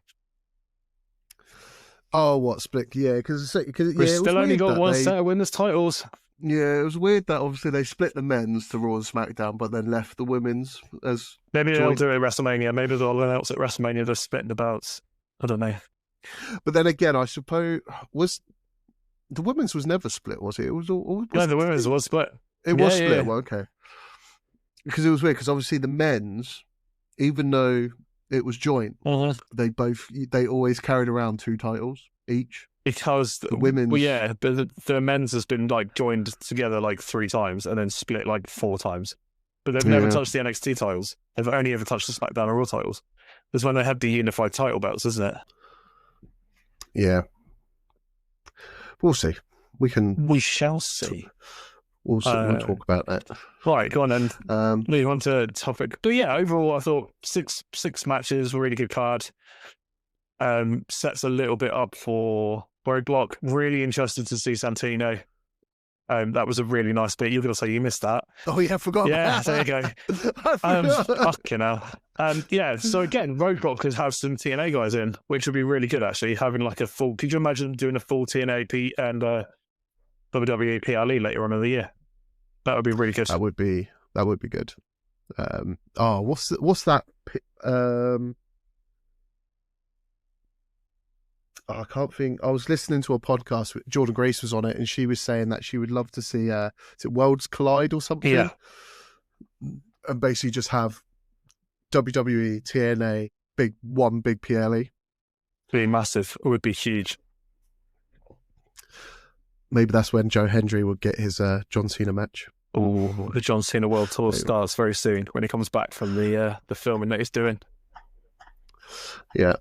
Oh, what split? Yeah, because we've still only got one set of women's titles. Yeah, it was weird that obviously they split the men's to Raw and SmackDown, but then left the women's as maybe joint. They'll do it at WrestleMania. Maybe they'll announce at WrestleMania they're splitting the belts. I don't know. But then again, I suppose the women's was never split, was it? It was all. No, the women's was split. It was split. Yeah. Well, okay. Because it was weird. Because obviously the men's, even though it was joint, they always carried around 2 titles each. Because the women's, well, yeah, but the men's has been like joined together like 3 times and then split like 4 times. But they've never touched the NXT titles. They've only ever touched the SmackDown and Raw titles. That's when they had the unified title belts, isn't it? Yeah. We'll see. We shall see. We'll talk about that. Right, go on then. Move on to topic. But yeah, overall, I thought six matches were a really good card. Sets a little bit up for Roadblock. Really interested to see Santino. That was a really nice bit. You're going to say you missed that. Oh, yeah, I forgot. Yeah, there you go. Fucking hell. Yeah, so again, Roadblock could have some TNA guys in, which would be really good, actually, having like a full... Could you imagine doing a full TNA and WWE PLE later on in the year? That would be really good. That would be good. What's that? I can't think. I was listening to a podcast with Jordan Grace was on it, and she was saying that she would love to see is it Worlds Collide or something? Yeah. And basically just have WWE, TNA, big PLE. Be massive. It would be huge. Maybe that's when Joe Hendry would get his John Cena match. Oh, the John Cena World Tour starts very soon when he comes back from the filming that he's doing. Yeah.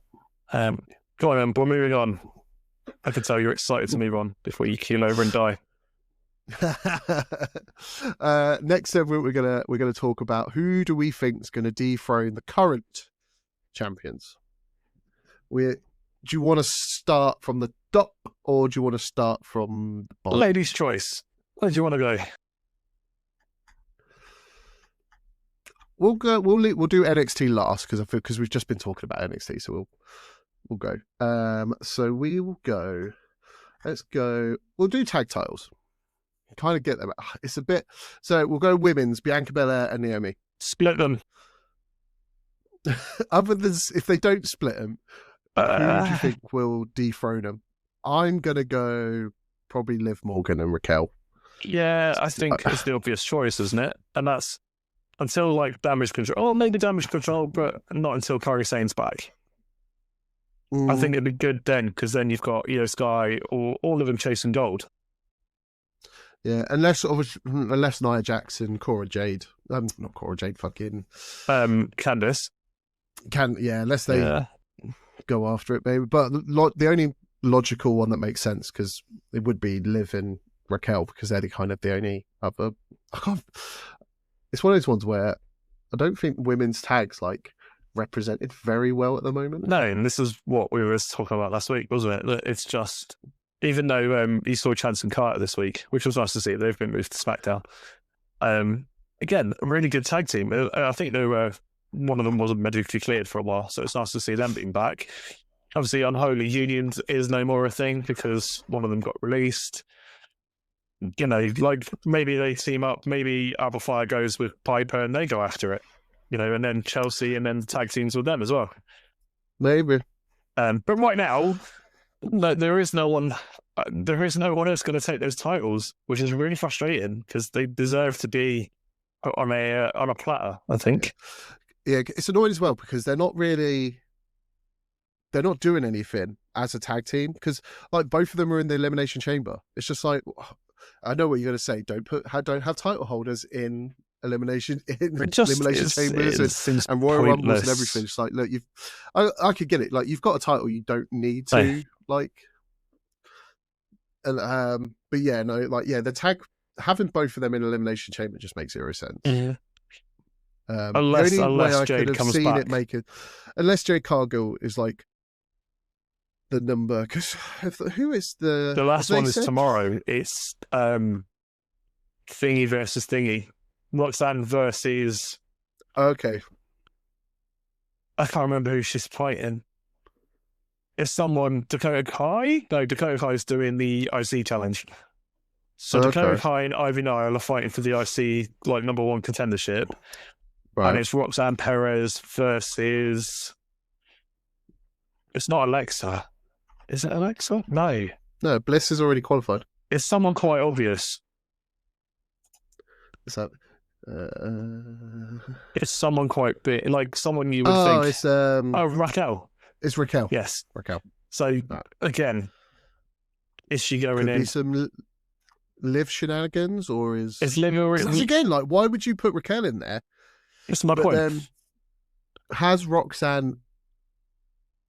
Go on, we're moving on. I can tell you're excited to move on before you keel over and die. Next segment, we're gonna talk about who do we think is going to dethrone the current champions. Do you want to start from the top or do you want to start from the bottom? Ladies' choice. Where do you want to go? We'll do NXT last because we've just been talking about NXT, so we'll go. So we will go. Let's go. We'll do tag titles. Kind of get them. It's a bit. So we'll go women's: Bianca Belair and Naomi. Split them. Other than if they don't split them, who do you think will dethrone them? I'm gonna go probably Liv Morgan and Raquel. Yeah, I think it's the obvious choice, isn't it? And that's until like Damage Control. Oh, maybe Damage Control, but not until Kairi Sane's back. I think it'd be good then, because then you've got Io Sky or all of them chasing gold. Yeah, unless Nia Jackson, Cora Jade, not Cora Jade, fucking Candice. Unless they go after it, maybe. But the only logical one that makes sense, because it would be Liv and Raquel, because they're the only other. It's one of those ones where I don't think women's tags represented very well at the moment. No, and this is what we were talking about last week, wasn't it? It's just, even though you saw Chance and Carter this week, which was nice to see, they've been moved to SmackDown. Again, a really good tag team. I think they were, one of them wasn't medically cleared for a while, so it's nice to see them being back. Obviously, Unholy Unions is no more a thing because one of them got released. You know, maybe they team up, maybe Alpha Fire goes with Piper and they go after it. You know, and then Chelsea and then the tag teams with them as well. Maybe. But right now, there is no one else going to take those titles, which is really frustrating because they deserve to be put on a platter, I think. Yeah, it's annoying as well because they're not doing anything as a tag team because both of them are in the Elimination Chamber. It's just I know what you're going to say. Don't have title holders in elimination It chambers seems and Royal Rumbles and pointless. everything. It's like, look, I could get it. Like, you've got a title, you don't need to like. And but yeah, no, like the tag, having both of them in elimination chamber just makes zero sense. Yeah. The only way I Jade could have comes seen back. it make it, unless Jade Cargill is like the number, because who is the last one is tomorrow. It's Thingy versus Thingy. Roxanne versus, okay, I can't remember who she's fighting. It's someone, Dakota Kai? No, Dakota Kai is doing the IC challenge. So Dakota Kai and Ivy Nile are fighting for the IC like #1 contendership. right? And it's Roxanne Perez versus, it's not Alexa. Is it Alexa? No. No, Bliss is already qualified. It's someone quite obvious. Is that? It's someone quite big, like someone you would think. It's Raquel. It's Raquel. Yes, Raquel. So again, is she going Could in? be some Liv shenanigans, or is Liv again, like, why would you put Raquel in there? It's my but point. Then, has Roxanne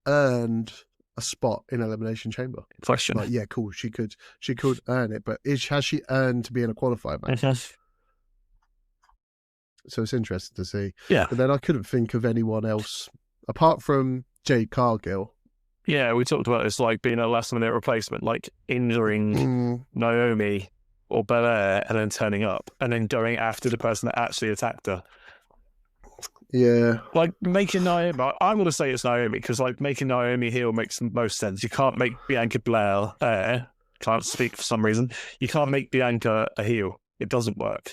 earned a spot in Elimination Chamber? Question. Like, yeah, cool. She could earn it, but has she earned to be in a qualifier match? So it's interesting to see. Yeah. But then I couldn't think of anyone else apart from Jade Cargill. Yeah, we talked about this, like being a last-minute replacement, like injuring Naomi or Belair and then turning up and then going after the person that actually attacked her. Yeah. Like making Naomi, I'm going to say it's Naomi because like making Naomi heel makes the most sense. You can't make Bianca Belair, can't speak for some reason. You can't make Bianca a heel. It doesn't work.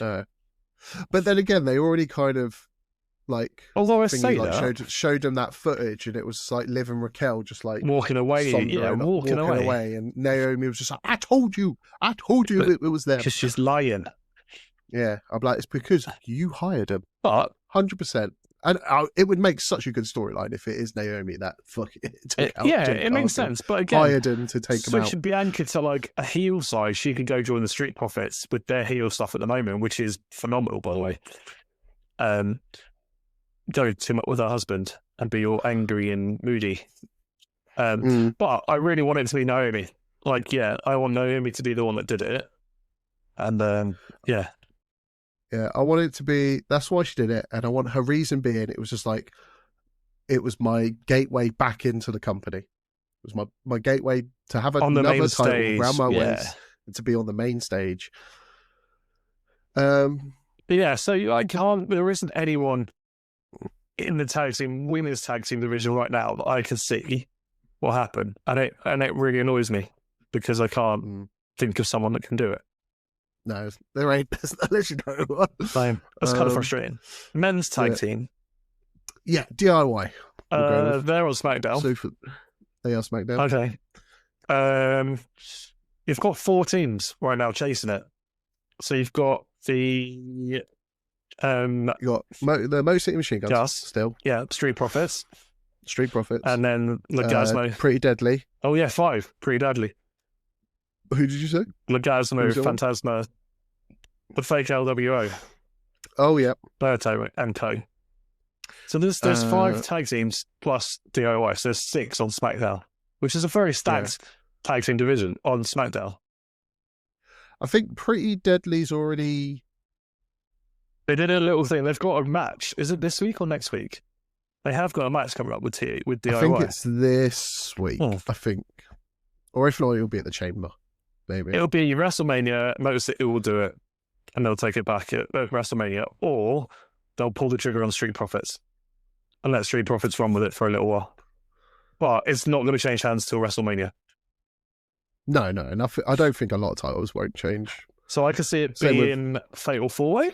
But then again, they already kind of like, although I say like that, showed them that footage, and it was like Liv and Raquel just like walking away, walking away, and Naomi was just like, I told you it was them, because she's lying. Yeah, I'm like, it's because you hired him, but 100%. And it would make such a good storyline if it is Naomi that it makes sense. But again, hired him to take him out. Switching Bianca to like a heel side, she could go join the Street Profits with their heel stuff at the moment, which is phenomenal, by the way. Go team up with her husband and be all angry and moody. But I really want it to be Naomi. Like, yeah, I want Naomi to be the one that did it. And yeah. Yeah, I want it to be, that's why she did it. And I want her reason being, it was just like, it was my gateway back into the company. It was my gateway to have another title stage, around my waist and to be on the main stage. Yeah, so there isn't anyone in the women's tag team division right now that I can see what happened. And it really annoys me because I can't think of someone that can do it. No, there ain't. There's literally no one. Same. That's kind of frustrating. Men's tag team. Yeah, DIY. They're on SmackDown. They are SmackDown. Okay. You've got 4 teams right now chasing it. So you've got the... you got the Mo City Machine Guns still. Yeah, Street Profits. And then Legasmo. Pretty Deadly. Oh, yeah, 5. Pretty Deadly. Who did you say? Legasmo, Phantasma, the fake LWO. Oh, yeah. Berto and Co. So there's 5 tag teams plus DIY. So there's 6 on SmackDown, which is a very stacked tag team division on SmackDown. I think Pretty Deadly's already... They did a little thing. They've got a match. Is it this week or next week? They have got a match coming up with DIY. I think it's this week, I think. Or if not, it'll be at the Chamber. Maybe. It'll be WrestleMania. Motor City will do it, and they'll take it back at WrestleMania, or they'll pull the trigger on Street Profits and let Street Profits run with it for a little while. But it's not going to change hands till WrestleMania. No, and I don't think a lot of titles won't change. So I can see it being Fatal 4-Way.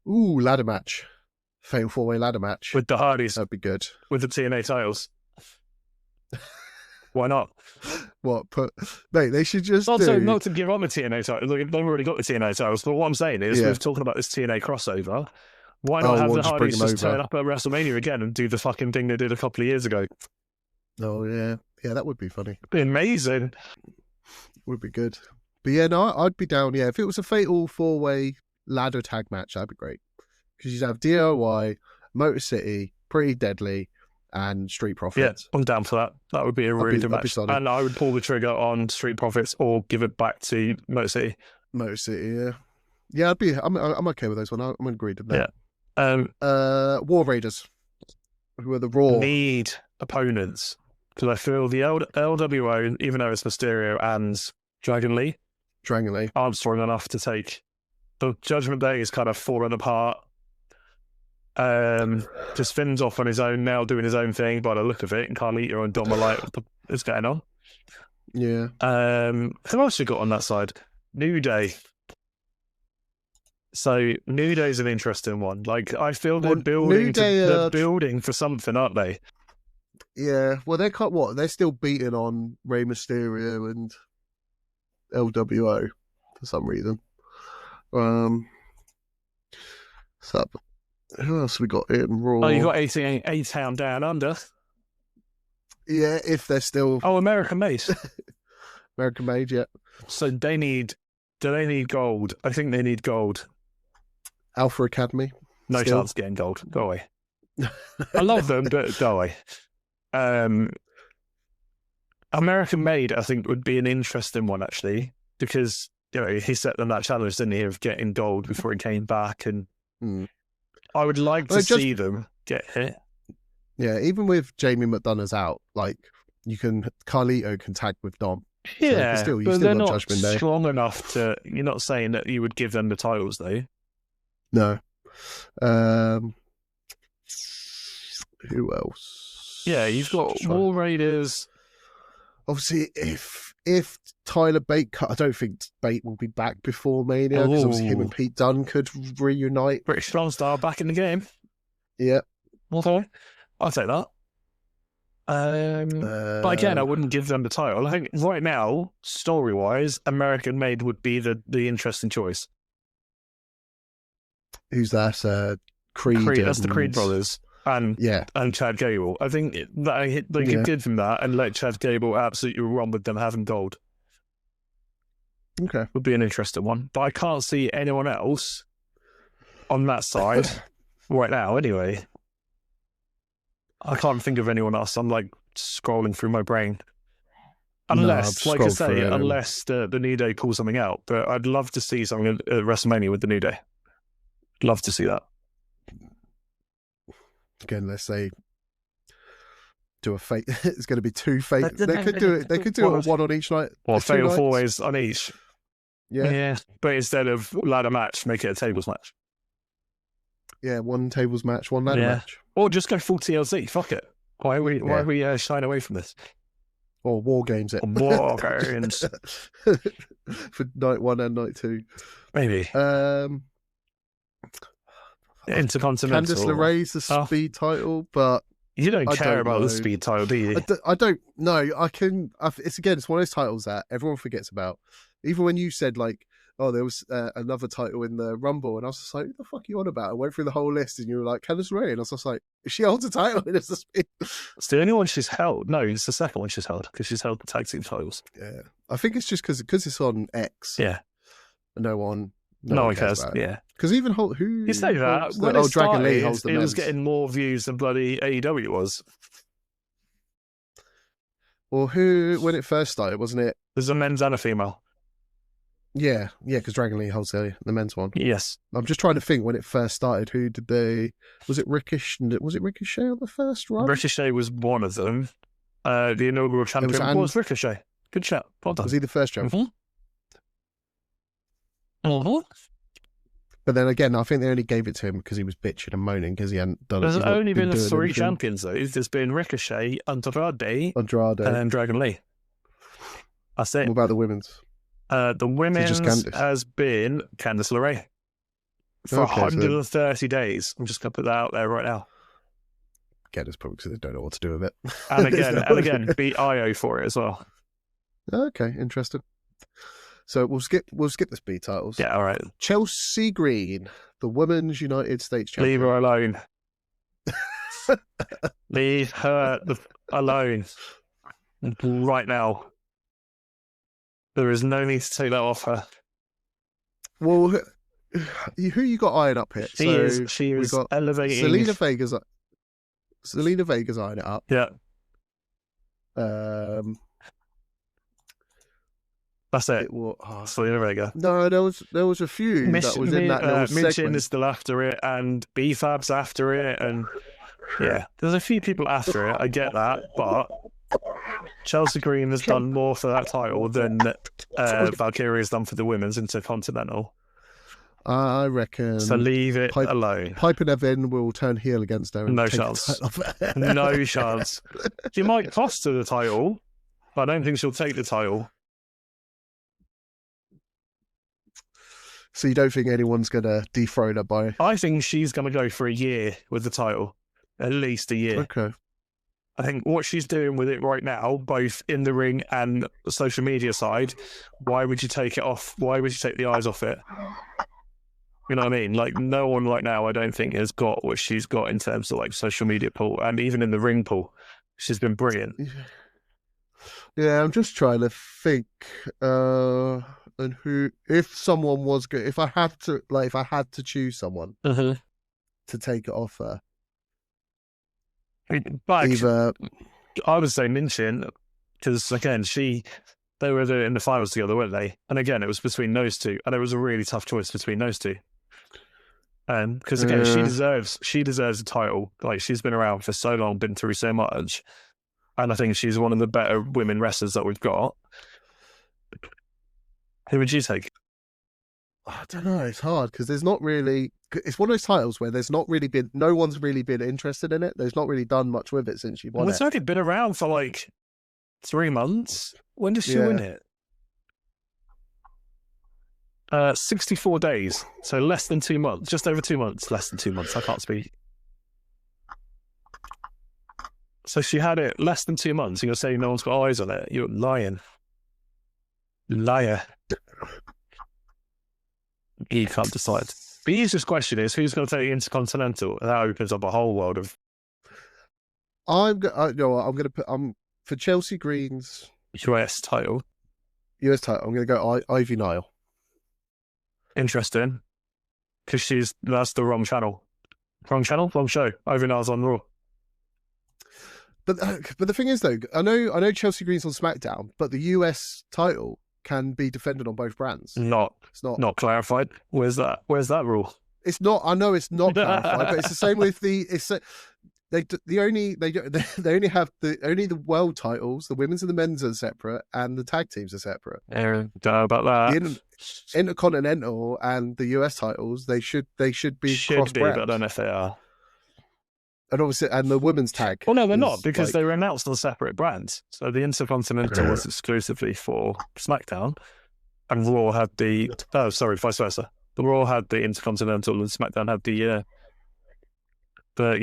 Ooh, ladder match. Fatal 4-Way ladder match. With the Hardys. That'd be good. With the TNA titles. Why not? Mate, they should just not to give up the TNA titles. They've already got the TNA titles. But what I'm saying is, we're talking about this TNA crossover. Why not have the Hardys just turn up at WrestleMania again and do the fucking thing they did a couple of years ago? Oh, yeah. Yeah, that would be funny. Be amazing. Would be good. But yeah, no, I'd be down. Yeah, if it was a Fatal 4-Way ladder tag match, that'd be great. Because you'd have DIY, Motor City, Pretty Deadly, and Street Profits. Yeah, I'm down for that. That would be a really good match. And I would pull the trigger on Street Profits or give it back to Motor City. Motor City, yeah. Yeah, I'm okay with those one. I'm agreed with that. Yeah. War Raiders, who are the Raw. Need opponents. Because I feel the LWO, even though it's Mysterio and Dragon Lee, aren't strong enough to take. The Judgment Day is kind of falling apart. Just Finn's off on his own now, doing his own thing by the look of it. And Carlito and Dom are like, what is going on? Yeah. Who else you got on that side? New Day. So New Day's an interesting one. Like, I feel they're building for something, aren't they? Yeah. Well, they're still beating on Rey Mysterio and LWO for some reason. So who else we got in Raw? Oh, you got A-Town Down Under. Yeah, if they're still... Oh, American Made. American Made, yeah. So do they need gold? I think they need gold. Alpha Academy. No chance of getting gold. Go away. I love them, but go away. American Made, I think, would be an interesting one, actually, because he set them that challenge, didn't he, of getting gold before he came back, and I would like to see them get hit. Yeah, even with Jamie McDonough's out, like Carlito can tag with Dom. Yeah, so but they're not strong enough to. You're not saying that you would give them the titles, though. No. Who else? Yeah, you've got War Raiders. Obviously, if Tyler Bate cut, I don't think Bate will be back before Mania, because obviously him and Pete Dunne could reunite. British Strong Style back in the game. Yeah. Okay, I'll take that. But again, I wouldn't give them the title. I think right now, story-wise, American Made would be the interesting choice. Who's that? Creed. That's the Creed brothers. And Chad Gable. I think they could give them that and let Chad Gable absolutely run with them having gold. Okay. Would be an interesting one. But I can't see anyone else on that side right now, anyway. I can't think of anyone else. I'm like scrolling through my brain. Unless, like I say, unless the New Day calls something out. But I'd love to see something at WrestleMania with the New Day. Love to see that. Again, let's say do a fate. It's going to be two fate. They could do it. They could do it one on each night. Well, fatal 4 ways on each. Yeah. But instead of ladder match, make it a tables match. Yeah, one tables match, one ladder match. Or just go full TLC. Fuck it. Why are we shying away from this? Or War Games it. War Games. For night 1 and night 2. Maybe. Intercontinental. Candice LeRae's the speed title, but you don't care about the speed title, do you? I don't know. It's one of those titles that everyone forgets about. Even when you said there was another title in the Rumble, and I was just like, "What the fuck are you on about?" I went through the whole list, and you were like, "Candice LeRae," and I was just like, "She holds a title, and it's the speed." It's the only one she's held. No, it's the second one she's held because she's held the tag team titles. Yeah, I think it's just because it's on X. Yeah, no one cares. Yeah, because even who you say that when it started, it was getting more views than bloody AEW was. Well, when it first started, wasn't it? There's a men's and a female. Yeah, because Dragon Lee holds the men's one. Yes. I'm just trying to think when it first started. Who did they? Was it Ricochet? Was it Ricochet on the first run? Ricochet was one of them. The inaugural champion was Ricochet. Good shout. Well done. Was he the first champion? Mm-hmm. But then again, I think they only gave it to him because he was bitching and moaning because he hadn't done it. There's only been 3 champions though. There's been Ricochet, Andrade, and Dragon Lee. That's it. What about the women's? The women's has been Candice LeRae for 130 days. I'm just going to put that out there right now. Again, it's probably because they don't know what to do with it. And again, beat Io for it as well. Okay, interesting. So we'll skip the speed titles. Yeah, all right. Chelsea Green, the Women's United States Champion. Leave her alone. Leave her alone right now. There is no need to take that off her. Well, who you got eyeing up here? She is got elevating. Selena Vega's eyeing it up. Yeah. That's it. Selena Vega. No, there was a few that was in that little segment. Michin is still after it, and B-Fab's after it, and yeah, there's a few people after it. I get that, but Chelsea Green has done more for that title than Valkyria has done for the women's Intercontinental. I reckon. So leave it alone. Piper Niven will turn heel against her. No chance. No chance. She might cost her the title, but I don't think she'll take the title. So you don't think anyone's going to dethrone her by... I think she's going to go for a year with the title. At least a year. Okay. I think what she's doing with it right now, both in the ring and the social media side, why would you take it off? Why would you take the eyes off it? You know what I mean? Like, no one right now, I don't think, has got what she's got in terms of like social media pull, and even in the ring pull. She's been brilliant. Yeah, I'm just trying to think... and who, if someone was good, if I had to choose someone to take it off her, but either I would say Minchin, because again, they were in the finals together, weren't they? And again, it was between those two, and it was a really tough choice between those two. Because again, she deserves a title. Like, she's been around for so long, been through so much, and I think she's one of the better women wrestlers that we've got. Who would you take? I don't know. It's hard because there's not really. It's one of those titles where there's not really been. No one's really been interested in it. There's not really done much with it since she won it. It's only been around for like 3 months. When did she win it? 64 days. So less than 2 months. Just over 2 months. Less than 2 months. I can't speak. So she had it less than 2 months. You're saying no one's got eyes on it. You're lying. Liar. He can't decide. The easiest question is, who's going to take the Intercontinental? And that opens up a whole world of... I'm going to put... for Chelsea Green's... US title. I'm going to go Ivy Nile. Interesting. Because that's the wrong channel. Wrong channel? Wrong show. Ivy Nile's on Raw. But the thing is, though, I know Chelsea Green's on SmackDown, but the US title can be defended on both brands. It's not clarified. Where's that rule? It's not. I know it's not clarified, but it's the same with they only have the world titles. The women's and the men's are separate, and the tag teams are separate. Don't know about that. The Intercontinental and the US titles, they should be cross-brand. But I don't know if they are. And obviously, and the women's tag. Well, no, they're not, because they were announced on separate brands. So the Intercontinental was exclusively for SmackDown, and Raw had vice versa. The Raw had the Intercontinental, and SmackDown had the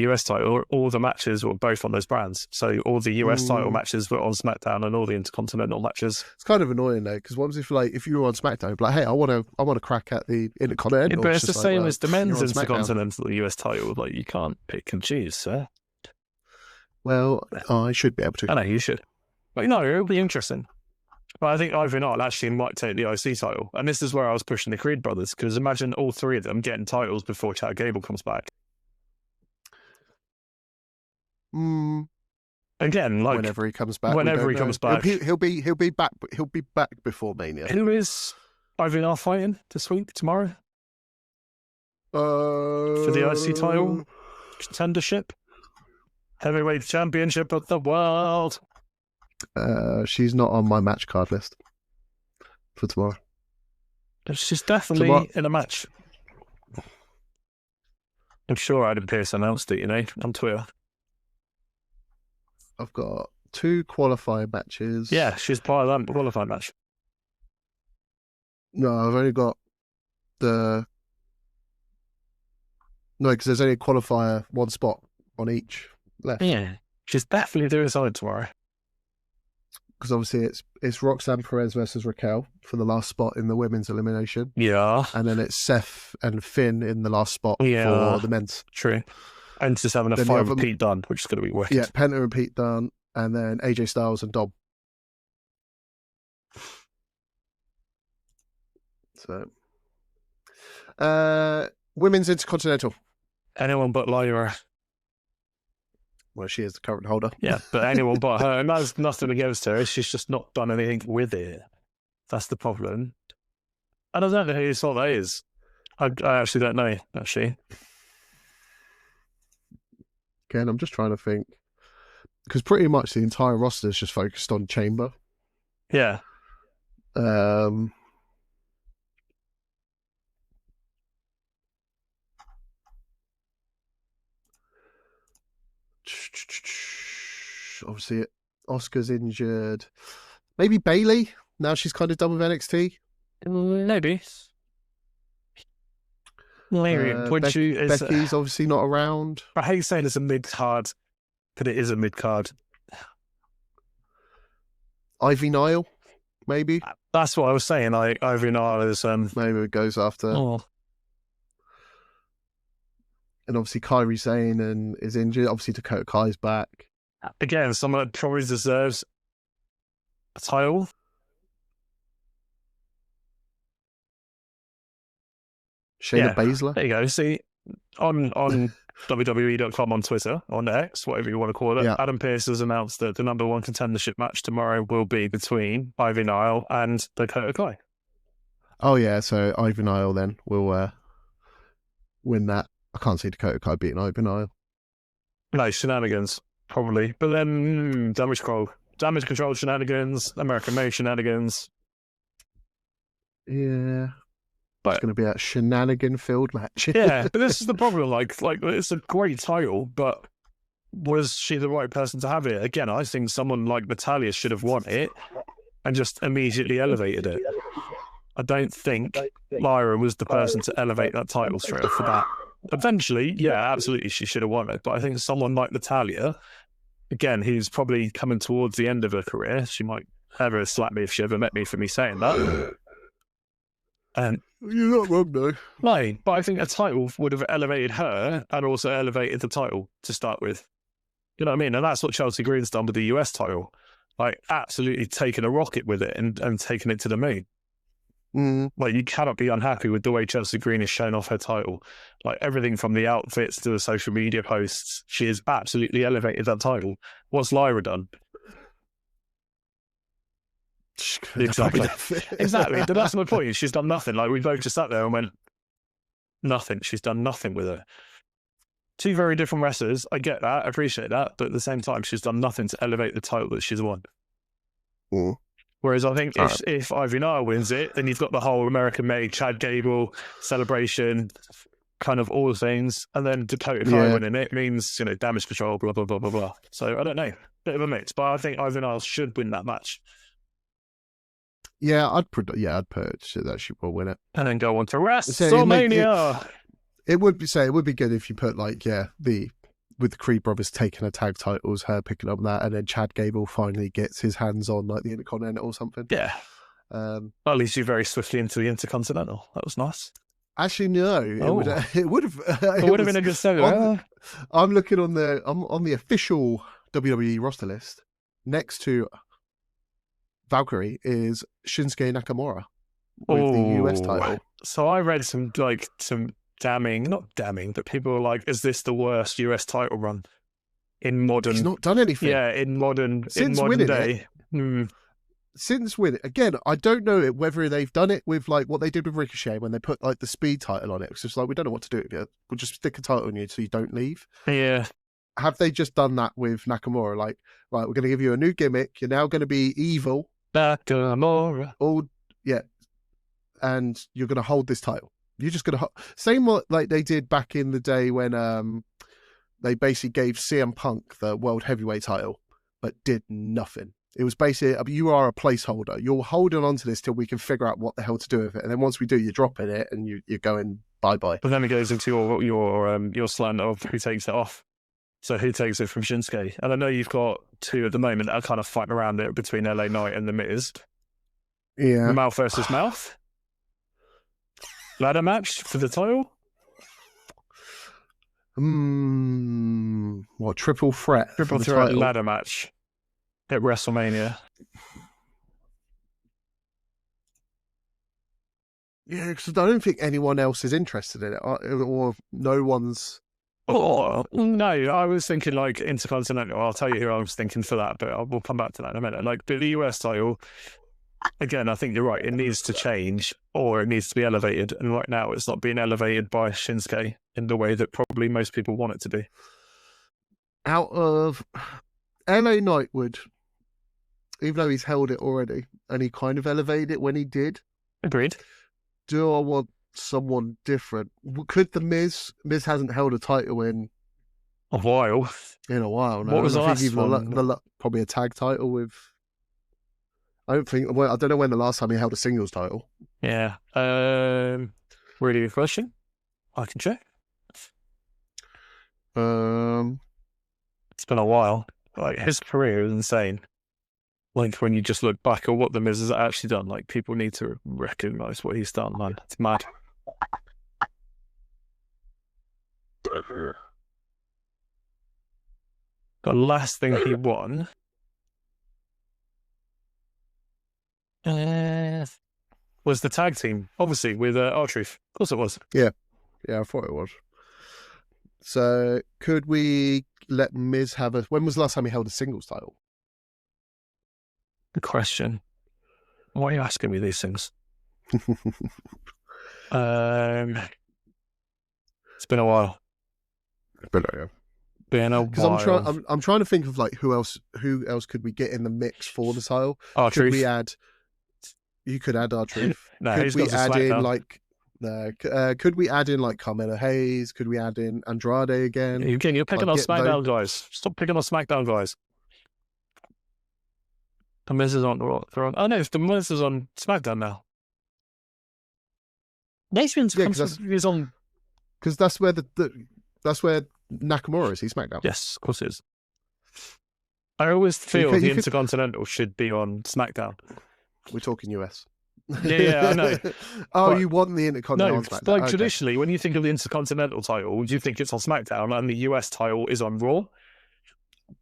US title. All the matches were both on those brands. So all the US title matches were on SmackDown, and all the Intercontinental matches. It's kind of annoying though, because what if you were on SmackDown, you'd be like, hey, I want to crack at the Intercontinental. Yeah, but it's the same as the men's Intercontinental US title. Like, you can't pick and choose, sir. Well, I should be able to. I know you should. But no, it'll be interesting. But I think Ivy Nile actually might take the IC title, and this is where I was pushing the Creed brothers, because imagine all three of them getting titles before Chad Gable comes back. Again, like, whenever he comes back. He'll be back. He'll be back before Mania. Who is Ivy Nile fighting this week, tomorrow? For the IC title contendership, heavyweight championship of the world. She's not on my match card list for tomorrow. She's definitely in a match. I'm sure Adam Pearce announced it, on Twitter. I've got 2 qualifying matches. Yeah, she's part of that qualifying match. No, I've only got because there's only a qualifier, 1 spot on each left. Yeah, she's definitely doing something tomorrow. Because obviously it's Roxanne Perez versus Raquel for the last spot in the women's elimination. Yeah. And then it's Seth and Finn in the last spot for the men's. True. And just having a fight with Pete Dunne, which is going to be wicked. Yeah, Penta and Pete Dunne, and then AJ Styles and Dom. So, Women's Intercontinental. Anyone but Lyra. Well, she is the current holder. Yeah, but anyone but her. And that's nothing against her. She's just not done anything with it. That's the problem. And I don't know whose fault that is. I actually don't know, actually. Again, I'm just trying to think. Because pretty much the entire roster is just focused on Chamber. Yeah. Obviously, Oscar's injured. Maybe Bailey. Now she's kind of done with NXT. Maybe. Becky's obviously not around. I hate saying it's a mid card, but it is a mid card. Ivy Nile, maybe. That's what I was saying. Like Ivy Nile is maybe it goes after. Oh. And obviously Kairi Sane is injured. Obviously Dakota Kai's back. Again, someone that probably deserves a title. Shayna Baszler. There you go. See, on WWE.com, on Twitter, on X, whatever you want to call it, Adam Pearce has announced that the number one contendership match tomorrow will be between Ivy Nile and Dakota Kai. Oh, yeah. So Ivy Nile then will win that. I can't see Dakota Kai beating Ivy Nile. No, shenanigans, probably. But then, damage control shenanigans, American Made shenanigans. Yeah. But it's going to be a shenanigan-filled match. Yeah, but this is the problem. Like it's a great title, but was she the right person to have it? Again, I think someone like Natalya should have won it and just immediately elevated it. I don't think Lyra was the person to elevate that title straight off the bat. Eventually, yeah, absolutely, she should have won it. But I think someone like Natalya, again, who's probably coming towards the end of her career, she might ever slap me if she ever met me for me saying that. And you're not wrong, though. No, but I think a title would have elevated her and also elevated the title to start with. You know what I mean? And that's what Chelsea Green's done with the US title. Like, absolutely taken a rocket with it and taken it to the moon. Like, you cannot be unhappy with the way Chelsea Green has shown off her title. Like, everything from the outfits to the social media posts, she has absolutely elevated that title. What's Lyra done? Exactly. But that's my point. She's done nothing. Like, we both just sat there and went, nothing. She's done nothing with it. Two very different wrestlers. I get that. I appreciate that. But at the same time, she's done nothing to elevate the title that she's won. Whereas I think if Ivy Nile wins it, then you've got the whole American Made Chad Gable celebration, kind of all the things. And then Dakota Kai winning it means, you know, damage control, blah, blah, blah, blah, blah. So I don't know. Bit of a mix. But I think Ivy Nile should win that match. Yeah, I'd put that she will win it, and then go on to WrestleMania. It would be good if you put with the Creed brothers taking her tag titles, her picking up that, and then Chad Gable finally gets his hands on like the Intercontinental or something. Yeah. At least you very swiftly into the Intercontinental. That was nice. Actually, no. It would have. It would have been a good story. I'm looking on the official WWE roster list next to Valkyrie is Shinsuke Nakamura with the US title. So I read some not damning, but people were like, "Is this the worst US title run in modern?" He's not done anything. Yeah, in modern day. Since winning again, I don't know whether they've done it with like what they did with Ricochet when they put like the speed title on it. It's just like, we don't know what to do with it. We'll just stick a title on you so you don't leave. Yeah. Have they just done that with Nakamura? Like, right, we're going to give you a new gimmick. You're now going to be evil. Nakamura. And you're going to hold this title. You're just going to same what like they did back in the day when they basically gave CM Punk the World Heavyweight title, but did nothing. It was basically, you are a placeholder. You're holding on to this till we can figure out what the hell to do with it. And then once we do, you're dropping it and you're going bye-bye. But then it goes into your slant of who takes it off. So who takes it from Shinsuke? And I know you've got two at the moment that are kind of fighting around it between LA Knight and The Miz. Yeah. Mouth versus mouth. Ladder match for the title? What, triple threat? Triple threat ladder match at WrestleMania. Yeah, because I don't think anyone else is interested in it, or no one's. Oh, no, I was thinking like Intercontinental. I'll tell you who I was thinking for that, but we'll come back to that in a minute. Like, but the US title, again, I think you're right. It needs to change or it needs to be elevated. And right now, it's not being elevated by Shinsuke in the way that probably most people want it to be. Out of LA Knightwood, even though he's held it already, and he kind of elevated it when he did. Agreed. Do I want someone different? Could the Miz? Miz hasn't held a title in A while. a while now. What was the last one? Probably a tag title with. I don't think. Well, I don't know when the last time he held a singles title. Yeah. Really good question. I can check. It's been a while. Like, his career is insane. Like, when you just look back at what the Miz has actually done, like, people need to recognise what he's done, man. It's mad. The last thing he won was the tag team, obviously, with R-Truth. Of course it was. Yeah, I thought it was. So, could we let Miz have a... When was the last time he held a singles title? Good question. Why are you asking me these things? It's been a while. Been a while. Because I'm trying to think of like who else could we get in the mix for the title? R-Truth. Could we add? You could add R-Truth. No, could he's we got to add in SmackDown. like? Could we add in like Carmelo Hayes? Could we add in Andrade again? Again, you're picking Like, on get SmackDown guys. Stop picking on SmackDown guys. The Miz is on Raw. Oh no, the Miz is on SmackDown now. Nathan's is on. Because that's where that's where Nakamura is. He's SmackDown. Yes, of course it is. I always feel the Intercontinental should be on SmackDown. We're talking US. Yeah, I know. Oh, But you want the Intercontinental on SmackDown? Like Okay. traditionally, when you think of the Intercontinental title, do you think it's on SmackDown and the US title is on Raw?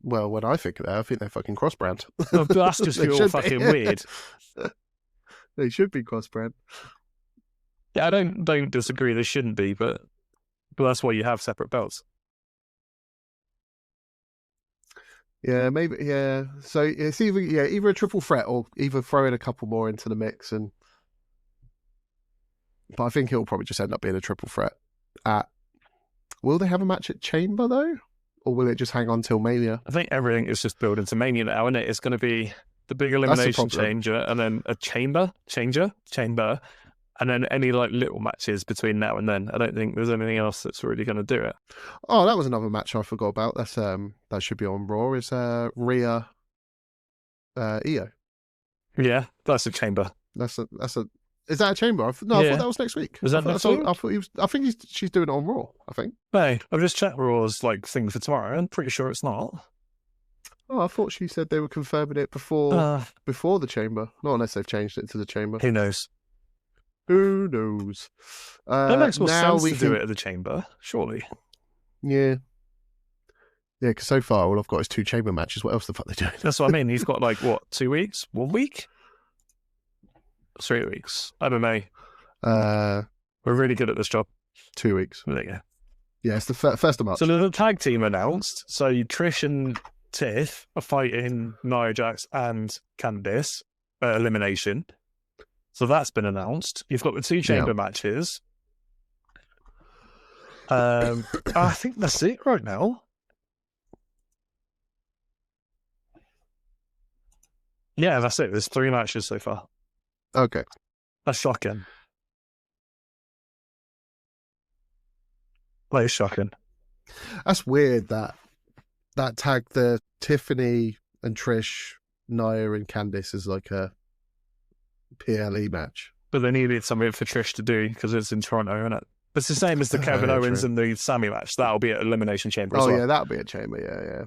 Well, when I think of that, I think they're fucking cross-brand. Oh, that's just They you're should fucking be. weird. They should be cross-brand. Yeah, I don't disagree. They shouldn't be, but that's why you have separate belts. Yeah, maybe. Yeah, so it's either a triple threat or either throw in a couple more into the mix, but I think it'll probably just end up being a triple threat. Will they have a match at Chamber though, or will it just hang on till Mania? I think everything is just building to Mania now, isn't it? It's going to be the big elimination changer, and then a changer, and then any like little matches between now and then. I don't think there's anything else that's really going to do it. Oh, that was another match I forgot about. That's that should be on Raw. Is Rhea, Io? Yeah, that's a chamber. That's a. Is that a Chamber? I thought that was next week. Was that next week? I think she's doing it on Raw. I think. Hey, I've just checked Raw's like thing for tomorrow. I'm pretty sure it's not. Oh, I thought she said they were confirming it before the Chamber. Not unless they've changed it to the Chamber. Who knows? Who knows? That makes more sense to do it at the Chamber, surely. Yeah. Yeah, because so far all I've got is 2 Chamber matches. What else the fuck are they doing? That's what I mean. He's got like, what, 2 weeks? 1 week? 3 weeks. MMA. We're really good at this job. 2 weeks. There you go. Yeah, it's the first of March. So the tag team announced. So Trish and Tiff are fighting Nia Jax and Candice at elimination. So that's been announced. You've got the 2 chamber matches. I think that's it right now. Yeah, that's it. There's 3 matches so far. Okay. That's shocking. That is shocking. That's weird that tag, the Tiffany and Trish, Nia and Candice is like a PLE match. But they needed something for Trish to do because it's in Toronto, isn't it? But it's the same as the Kevin Owens and the Sammy match. That'll be at Elimination Chamber as well. Yeah, that'll be a Chamber, yeah.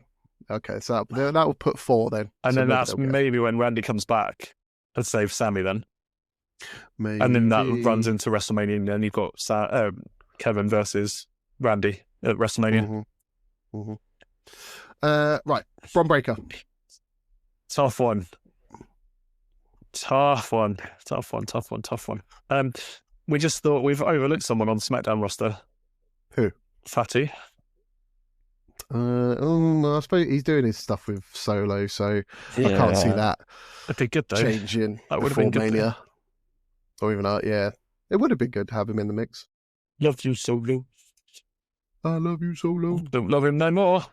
Okay, so that will put 4 then. And so then that's maybe when Randy comes back and save Sammy then. Maybe. And then that runs into WrestleMania and then you've got Kevin versus Randy at WrestleMania. Mm-hmm. Right, Bron Breakker. Tough one. we just thought we've overlooked someone on the SmackDown roster. Who? Fatty. I suppose he's doing his stuff with Solo, so I can't see that That'd be good though. changing That would have before been good. Mania. Or even yeah. It would have been good to have him in the mix. Love you, Solo. I love you, Solo. Don't love him no more.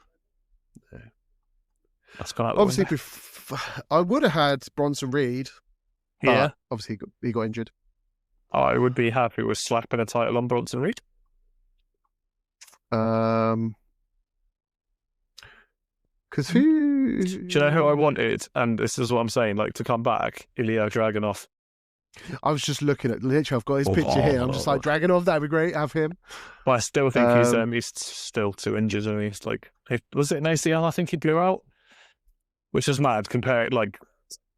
Yeah. That's gone out. Obviously, I would have had Bronson Reed. Yeah. Obviously, he got injured. I would be happy with slapping a title on Bronson Reed. Because who... Do you know who I wanted? And this is what I'm saying, like, to come back? Ilya Dragunov. I was just looking at, literally, I've got his picture here. I'm just like, Dragunov, that'd be great, have him. But I still think he's still too injured. And he's like, was it an ACL I think he blew out? Which is mad, compared, like,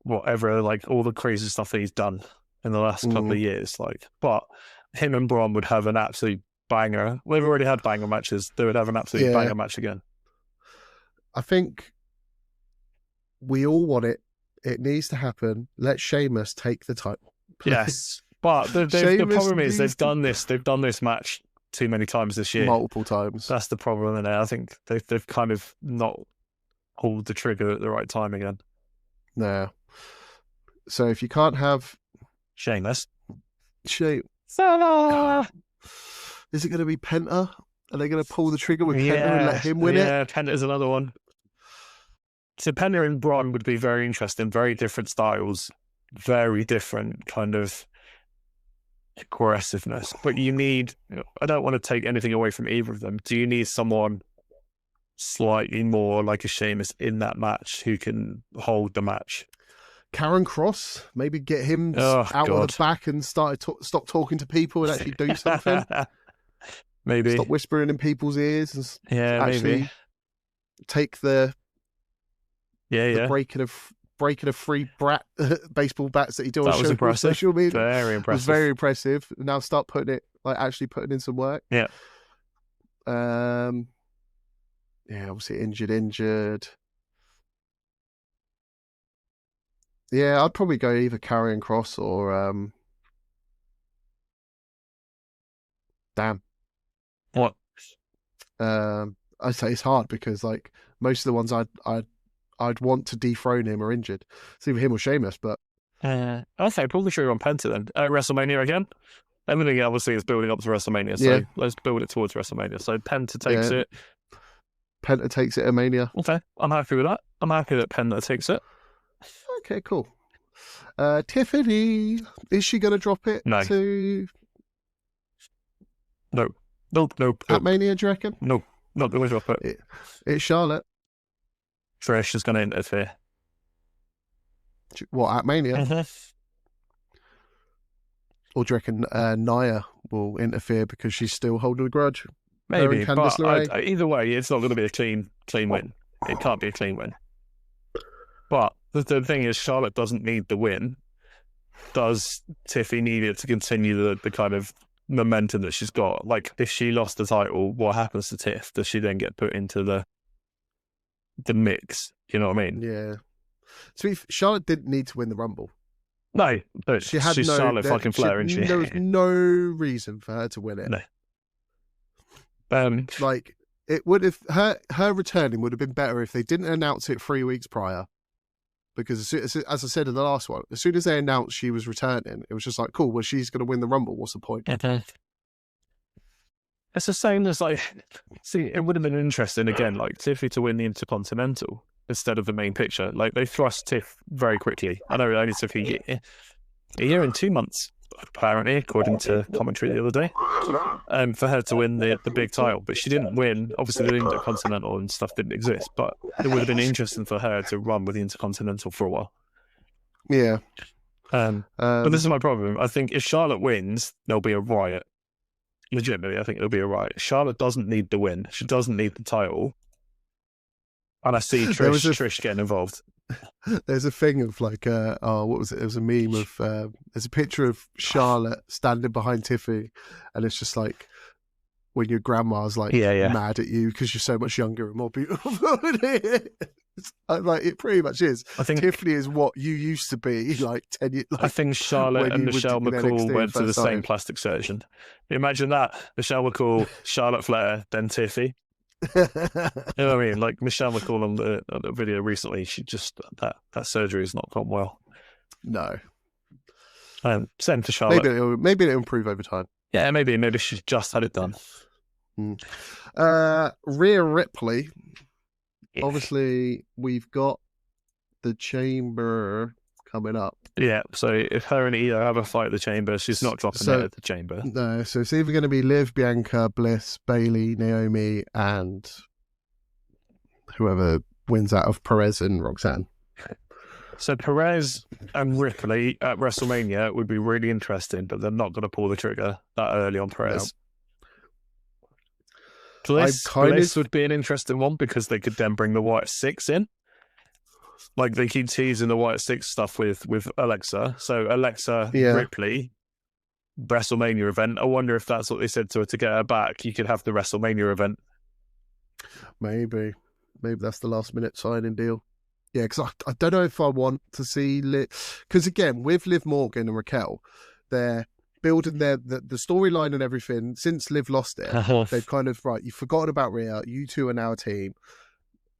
whatever, like, all the crazy stuff that he's done in the last couple of years. Like, but him and Braun would have an absolute banger. We've already had banger matches. They would have an absolute banger match again. I think we all want it. It needs to happen. Let Sheamus take the title. Yes, but the problem is they've done this match too many times this year. Multiple times. That's the problem in there. I think they've kind of not pulled the trigger at the right time again. No. So if you can't have Sheamus. Is it going to be Penta? Are they going to pull the trigger with Penta and let him win it? Yeah, Penta's another one. So Penta and Braun would be very interesting, very different styles, very different kind of aggressiveness. But you need, I don't want to take anything away from either of them. Do you need someone slightly more like a Sheamus in that match who can hold the match? Karen Cross, maybe get him out of the back and stop talking to people and actually do something. Maybe stop whispering in people's ears and actually take the breaking of free baseball bats that he did on social media. Very impressive. It was very impressive. Now start putting in some work. Yeah. Obviously injured. Yeah, I'd probably go either Karrion Kross or damn. What? I'd say it's hard because like most of the ones I'd want to dethrone him are injured. It's either him or Sheamus, but I'd say probably sure on Penta then. WrestleMania again. Everything obviously is building up to WrestleMania, so let's build it towards WrestleMania. So Penta takes it. Penta takes it at Mania. Okay, I'm happy with that. I'm happy that Penta takes it. Okay, cool. Tiffany, is she going to drop it to... No. At Mania, do you reckon? No, not going to drop it. It's Charlotte. Trish is going to interfere. What, at Mania? Mm-hmm. Or do you reckon Nia will interfere because she's still holding a grudge? Maybe, but either way, it's not going to be a clean win. It can't be a clean win. But the thing is, Charlotte doesn't need the win. Does Tiffy need it to continue the kind of momentum that she's got? Like, if she lost the title, what happens to Tiff? Does she then get put into the mix? You know what I mean? Yeah. So Charlotte didn't need to win the Rumble. No, but she's Charlotte fucking Flair, isn't she? There was no reason for her to win it. No. Like, it would have her returning would have been better if they didn't announce it 3 weeks prior. Because as I said in the last one, as soon as they announced she was returning, it was just like, cool, well, she's going to win the Rumble. What's the point? It's the same as, like, see, it would have been interesting, again, like, Tiffy to win the Intercontinental instead of the main picture. Like, they thrust Tiff very quickly. I know it only took a year and 2 months, apparently, according to commentary the other day, for her to win the big title. But she didn't win. Obviously, the Intercontinental and stuff didn't exist, but it would have been interesting for her to run with the Intercontinental for a while. Yeah. But this is my problem. I think if Charlotte wins, there'll be a riot. Legitimately, I think there'll be a riot. Charlotte doesn't need the win. She doesn't need the title. And I see Trish getting involved. There's a thing of like, what was it? It was a meme of, there's a picture of Charlotte standing behind Tiffy, and it's just like when your grandma's like mad at you because you're so much younger and more beautiful. Like it pretty much is. I think Tiffany is what you used to be like 10 years. Like, I think Charlotte and Michelle McCool went to the same time. plastic surgeon. Imagine that. Michelle McCool, Charlotte Flair, then Tiffy. You know what I mean? Like Michelle McCool on the video recently, she just that surgery has not gone well. No. Same for Charlotte. Maybe it'll improve over time. Yeah, maybe she's just had it done. Rhea Ripley. Yeah. Obviously, we've got the Chamber coming up. Yeah, so if her and Io have a fight at the Chamber, she's not dropping it at the Chamber. No, so it's either going to be Liv, Bianca, Bliss, Bailey, Naomi, and whoever wins out of Perez and Roxanne. So Perez and Ripley at WrestleMania would be really interesting, but they're not going to pull the trigger that early on Perez. No. Bliss would be an interesting one because they could then bring the White Six in. Like they keep teasing the White Six stuff with Alexa. So Alexa, Ripley, WrestleMania event. I wonder if that's what they said to her to get her back. You could have the WrestleMania event. Maybe that's the last minute signing deal. Yeah, because I don't know if I want to see because again with Liv Morgan and Raquel, they're building the storyline and everything since Liv lost it. They've kind of you've forgotten about Rhea. You two are now a team,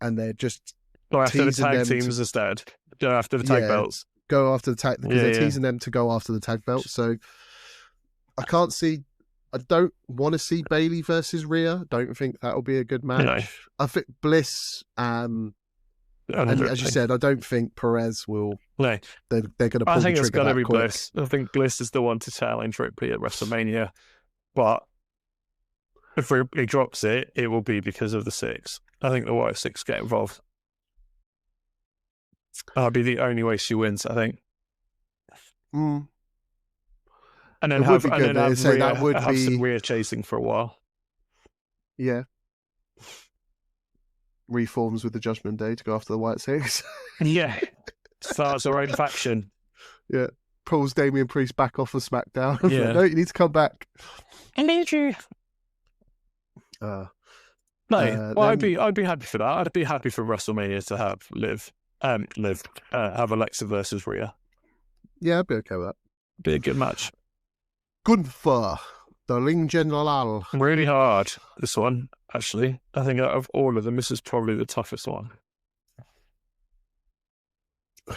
and they're just go after the tag teams instead. Go after the tag belts. Go after the tag because they're teasing them to go after the tag belts. So I can't see. I don't want to see Bailey versus Rhea. Don't think that'll be a good match. No. I think Bliss. And as you said, I don't think Perez will. No, they're going to pull the trigger. I think it's going to be quick. Bliss. I think Bliss is the one to challenge Ripley at WrestleMania. But if Ripley drops it, it will be because of the Six. I think the White Six get involved. That'll be the only way she wins, I think. And then have some Rhea chasing for a while. Yeah. Reforms with the Judgment Day to go after the White Six. Yeah. Starts her own faction. Yeah. Pulls Damian Priest back off of SmackDown. Yeah. No, you need to come back. I need you. I'd be happy for that. I'd be happy for WrestleMania to have have Alexa versus Rhea. Yeah, I'd be okay with that. Be a good match. Gunther, the Ring General. Really hard, this one, actually. I think out of all of them, this is probably the toughest one.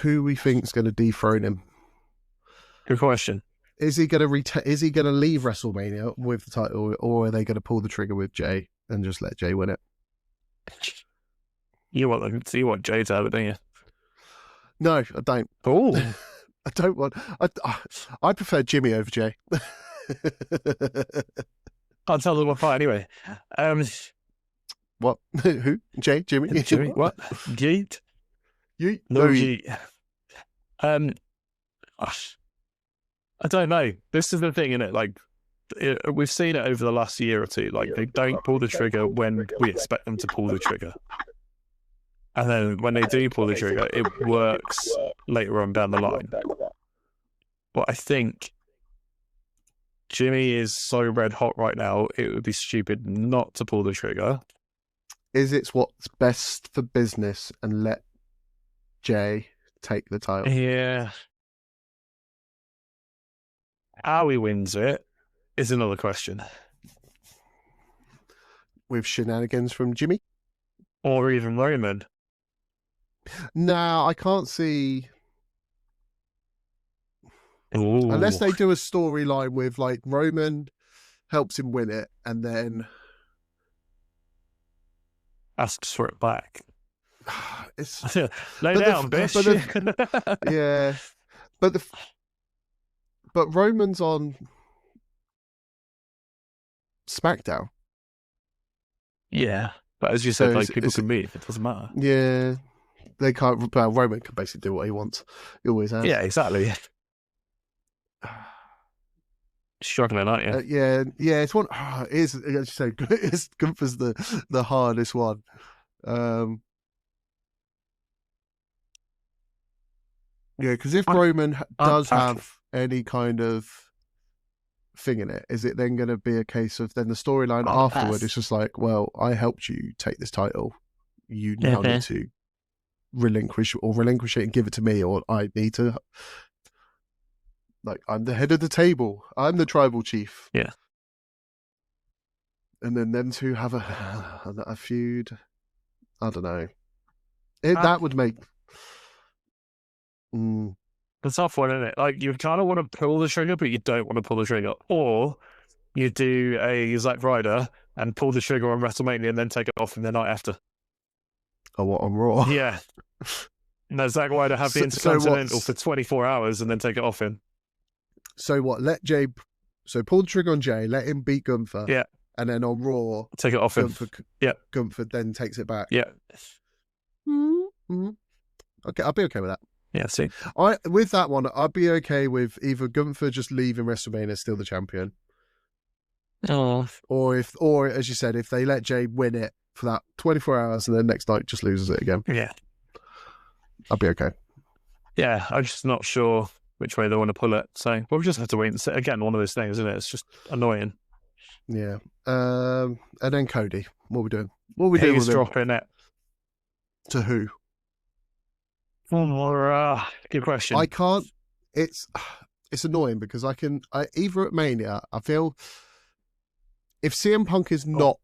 Who we think is going to dethrone him? Good question. Is he going to leave WrestleMania with the title, or are they going to pull the trigger with Jay and just let Jay win it? You want Jay to have it, don't you? No, I don't. Oh, I don't want. I prefer Jimmy over Jay. Can't tell them apart anyway. What? Who? Jay? Jimmy? Jimmy? What? Yeet? Yeet? No, Yeet. I don't know. This is the thing, isn't it? Like, we've seen it over the last year or two. Like, they don't pull the trigger when we expect them to pull the trigger. And then when they do pull the trigger, it works later on down the line. But I think Jimmy is so red hot right now, it would be stupid not to pull the trigger. Is it what's best for business and let Jay take the title? Yeah. How he wins it is another question. With shenanigans from Jimmy? Or even Roman? No, I can't see. Ooh. Unless they do a storyline with like Roman helps him win it and then asks for it back. It's lay down, bitch. Yeah, but Roman's on SmackDown. Yeah, but as you said, like people can meet. It doesn't matter. Yeah, they can't. Well, Roman can basically do what he wants. He always has. Yeah, exactly. Struggling, aren't you? Yeah. It's one. It is. As you say, it's Gunther's the hardest one. Yeah, because if Roman does have any kind of thing in it, is it then going to be a case of then the storyline afterward? It's just like, well, I helped you take this title. You now need to relinquish it and give it to me, or I need to. Like, I'm the head of the table. I'm the tribal chief. Yeah. And then them two have a feud. I don't know. That would make. It's a tough one, isn't it? Like, you kind of want to pull the trigger, but you don't want to pull the trigger. Or you do a Zack Ryder and pull the trigger on WrestleMania and then take it off in the night after. Oh, what, on Raw? Yeah. No, Zack Ryder have the Intercontinental for 24 hours and then take it off him. So what? Let Jay. So pull the trigger on Jay, let him beat Gunther. Yeah. And then on Raw, take it off Gunther, him. Yeah. Gunther then takes it back. Yeah. Mm-hmm. Okay, I'll be okay with that. Yeah, see. With that one, I'd be okay with either Gunther just leaving WrestleMania still the champion. Oh. Or as you said, if they let Jay win it for that 24 hours and then next night just loses it again. Yeah. I'd be okay. Yeah, I'm just not sure which way they want to pull it. So we'll just have to wait and see. Again, one of those things, isn't it? It's just annoying. Yeah. And then Cody. What are we doing? What are we doing with him? Dropping it. To who? Good question. I can't. It's annoying because either at Mania, I feel if CM Punk is not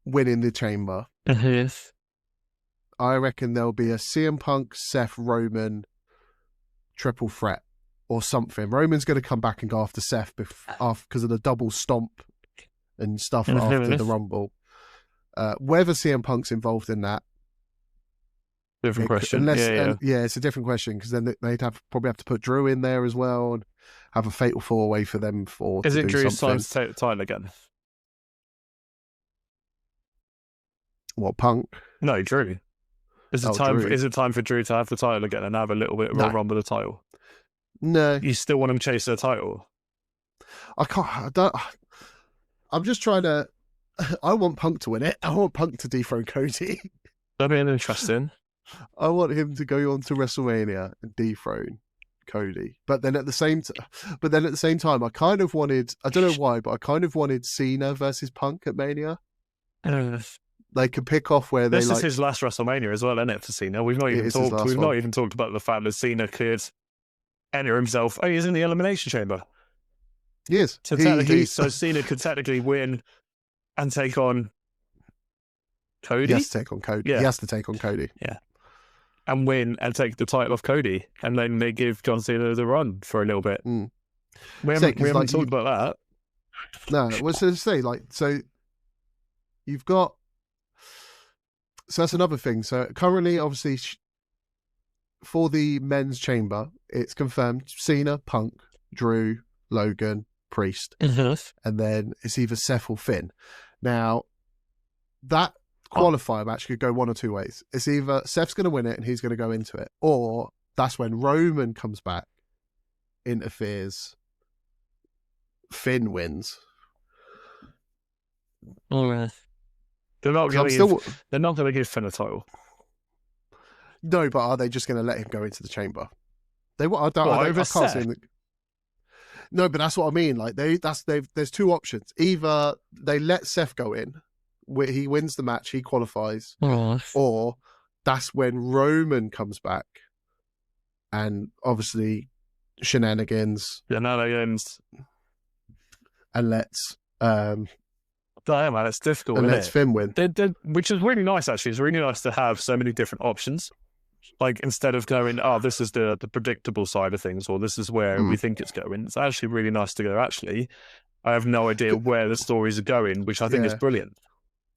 winning the chamber, I reckon there'll be a CM Punk, Seth, Roman triple threat or something. Roman's going to come back and go after Seth because of the double stomp and stuff after the Rumble. Whether CM Punk's involved in that, different question. It's a different question because then they'd probably have to put Drew in there as well and have a fatal four-way for them for. Is it Drew's time to take the title again? What, Punk? No, Drew. Is it time for Drew to have the title again and have a little bit of a run with the title? No. You still want him to chase the title? I'm just trying to. I want Punk to win it. I want Punk to dethrone Cody. That'd be interesting. I want him to go on to WrestleMania and dethrone Cody. But then at the same time, I kind of wanted. I don't know why, but I kind of wanted Cena versus Punk at Mania. They could pick off where this is his last WrestleMania as well, isn't it, for Cena? We've not even talked. We've not even talked about the fact that Cena could enter himself. Oh, he's in the Elimination Chamber. Yes. So Cena could technically win and take on Cody. He has to take on Cody. Yeah. He has to take on Cody. Yeah. And win and take the title of Cody, and then they give John Cena the run for a little bit. We haven't talked about that. No, I was going to say, so you've got. So that's another thing. So currently, obviously, for the men's chamber, it's confirmed Cena, Punk, Drew, Logan, Priest. And then it's either Seth or Finn. Now, that qualifier match could go one or two ways. It's either Seth's going to win it and he's going to go into it, or that's when Roman comes back, interferes, Finn wins. All right. They're not going to give Finn a title. No, but are they just going to let him go into the chamber? I can't see him. No, but that's what I mean. Like there's two options. Either they let Seth go in, where he wins the match, he qualifies, or that's when Roman comes back, and obviously shenanigans, and lets. Damn, man, it's difficult. And lets Finn win, which is really nice. Actually, it's really nice to have so many different options. Like, instead of going, this is the predictable side of things, or this is where we think it's going, it's actually really nice to go, actually, I have no idea where the stories are going, which I think is brilliant.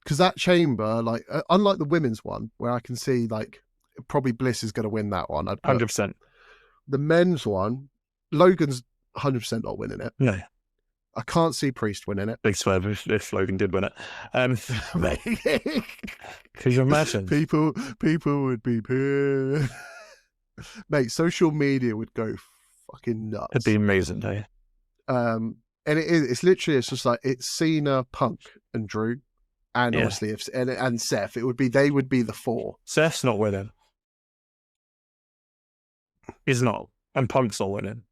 Because that chamber, like, unlike the women's one, where I can see, like, probably Bliss is going to win that one. 100%. The men's one, Logan's 100% not winning it. No. I can't see Priest winning it. Big swerve if Logan did win it. Could you imagine? People would be pissed. Mate, social media would go fucking nuts. It'd be amazing, though. And it's literally, it's just like, it's Cena, Punk, and Drew. And obviously, and Seth, they would be the four. Seth's not winning. He's not. And Punk's not winning.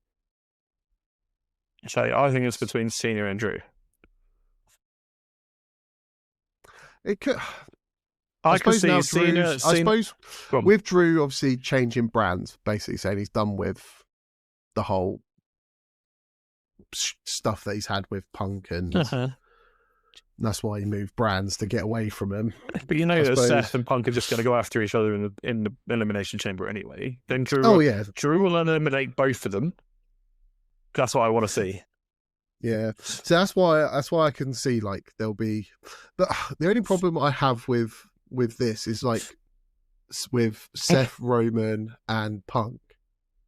So I think it's between Cena and Drew. It could. I can suppose see now Cena. I suppose Go on. with Drew obviously changing brands, basically saying he's done with the whole stuff that he's had with Punk, and that's why he moved brands to get away from him. But you know I that suppose. Seth and Punk are just going to go after each other in the Elimination Chamber anyway. Then Drew, Oh yeah, Drew will eliminate both of them. That's what I want to see. yeah. So that's why I can see like there'll be. But the only problem I have with this is like with Seth, Roman, and Punk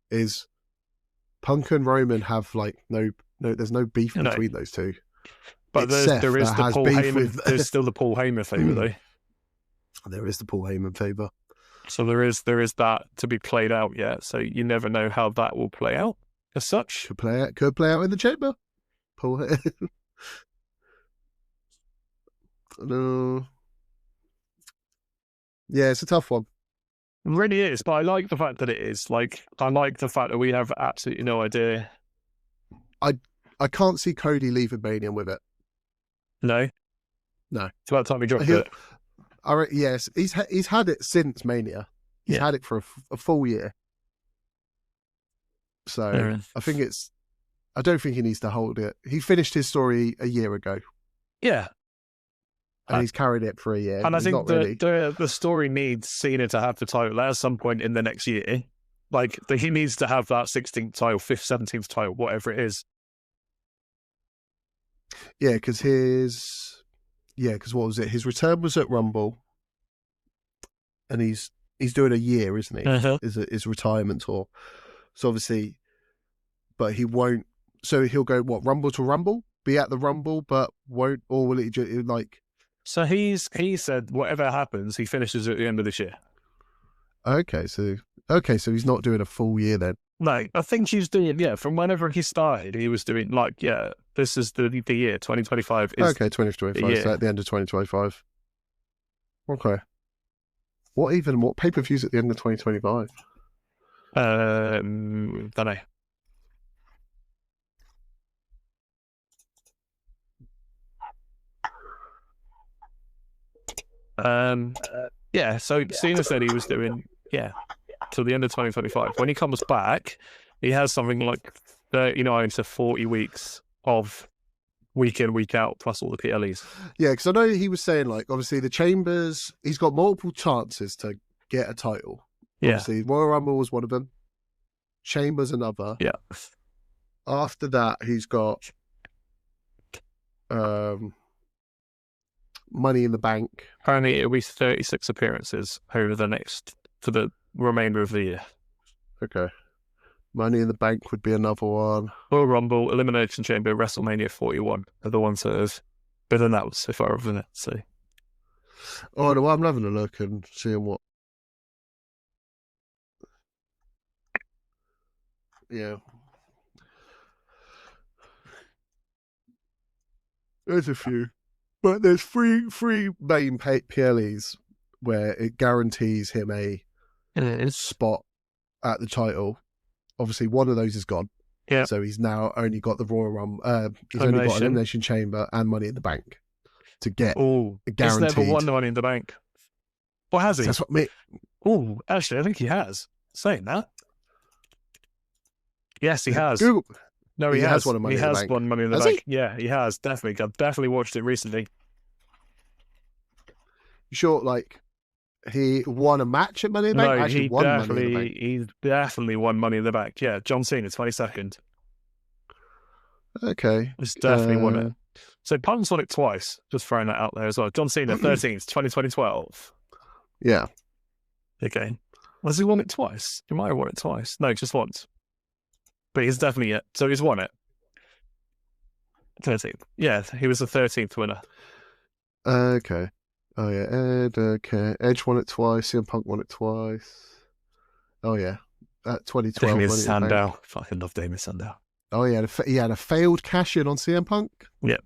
is Punk and Roman have like no. There's no beef between those two. But there is the Paul Heyman. There's still the Paul Heyman favour though. There is the Paul Heyman favour. So there is that to be played out yet. So you never know how that will play out as such. Could play out in the chamber. Paul. No. Yeah, it's a tough one. It really is, but I like the fact that it is. Like, I like the fact that we have absolutely no idea. I can't see Cody leaving Mania with it. No? No. It's about time he dropped it. Yes, he's had it since Mania. He's had it for a full year. So I think I don't think he needs to hold it. He finished his story a year ago. Yeah. And he's carried it for a year. And I think the story needs Cena to have the title at some point in the next year. Like, he needs to have that 16th title, 5th, 17th title, whatever it is. Yeah, because what was it? His return was at Rumble, and he's doing a year, isn't he? His retirement tour. So obviously, but he won't. So he'll go Rumble to Rumble, be at the Rumble, but won't, or will it like? So he said whatever happens, he finishes at the end of this year. Okay, so he's not doing a full year then. No, I think he's doing, from whenever he started, he was doing, this is the year, 2025 is... Okay, 2025, so at the end of 2025. Okay. What pay-per-views at the end of 2025? Don't know. So Cena said he was doing, till the end of 2025. When he comes back, he has something like 39 to 40 weeks of week in, week out, plus all the PLEs. Yeah, because I know he was saying, like, obviously the Chambers, he's got multiple chances to get a title. Yeah. Obviously, Royal Rumble was one of them. Chambers another. Yeah. After that, he's got Money in the Bank. Apparently, it'll be 36 appearances over for the remainder of the year. Okay. Money in the Bank would be another one. Royal Rumble, Elimination Chamber, WrestleMania 41 are the ones that have been announced so far of it. So. Oh, well, I'm having a look and seeing what. Yeah. There's a few. But there's three main PLEs where it guarantees him a spot at the title. Obviously, one of those is gone. Yeah. So he's now only got the Royal Rumble. He's only got Elimination Chamber and Money in the Bank to get a guaranteed. He's never won the Money in the Bank. Or has he? That's what me. Oh, actually, I think he has. Saying that. Yes, he has. Google. No, he has. Won Money in the Bank. He has won Money in the Bank. Yeah, he has. Definitely. I've definitely watched it recently. You sure, like, he won a match at Money in the Bank? No, Actually won Money in the Bank. He definitely won Money in the Bank. Yeah, John Cena, 22nd. Okay. He's definitely won it. So Punk's won it twice. Just throwing that out there as well. John Cena, 13th, 2012. Yeah. Okay. Has he won it twice? He might have won it twice. No, just once. But he's definitely it. So he's won it. 13th. Yeah, he was the 13th winner. Okay. Oh, yeah. Ed, okay. Edge won it twice. CM Punk won it twice. Oh, yeah. 2012. Damien Sandow. Fucking love Damien Sandow. Oh, yeah. He had a failed cash-in on CM Punk? Yeah.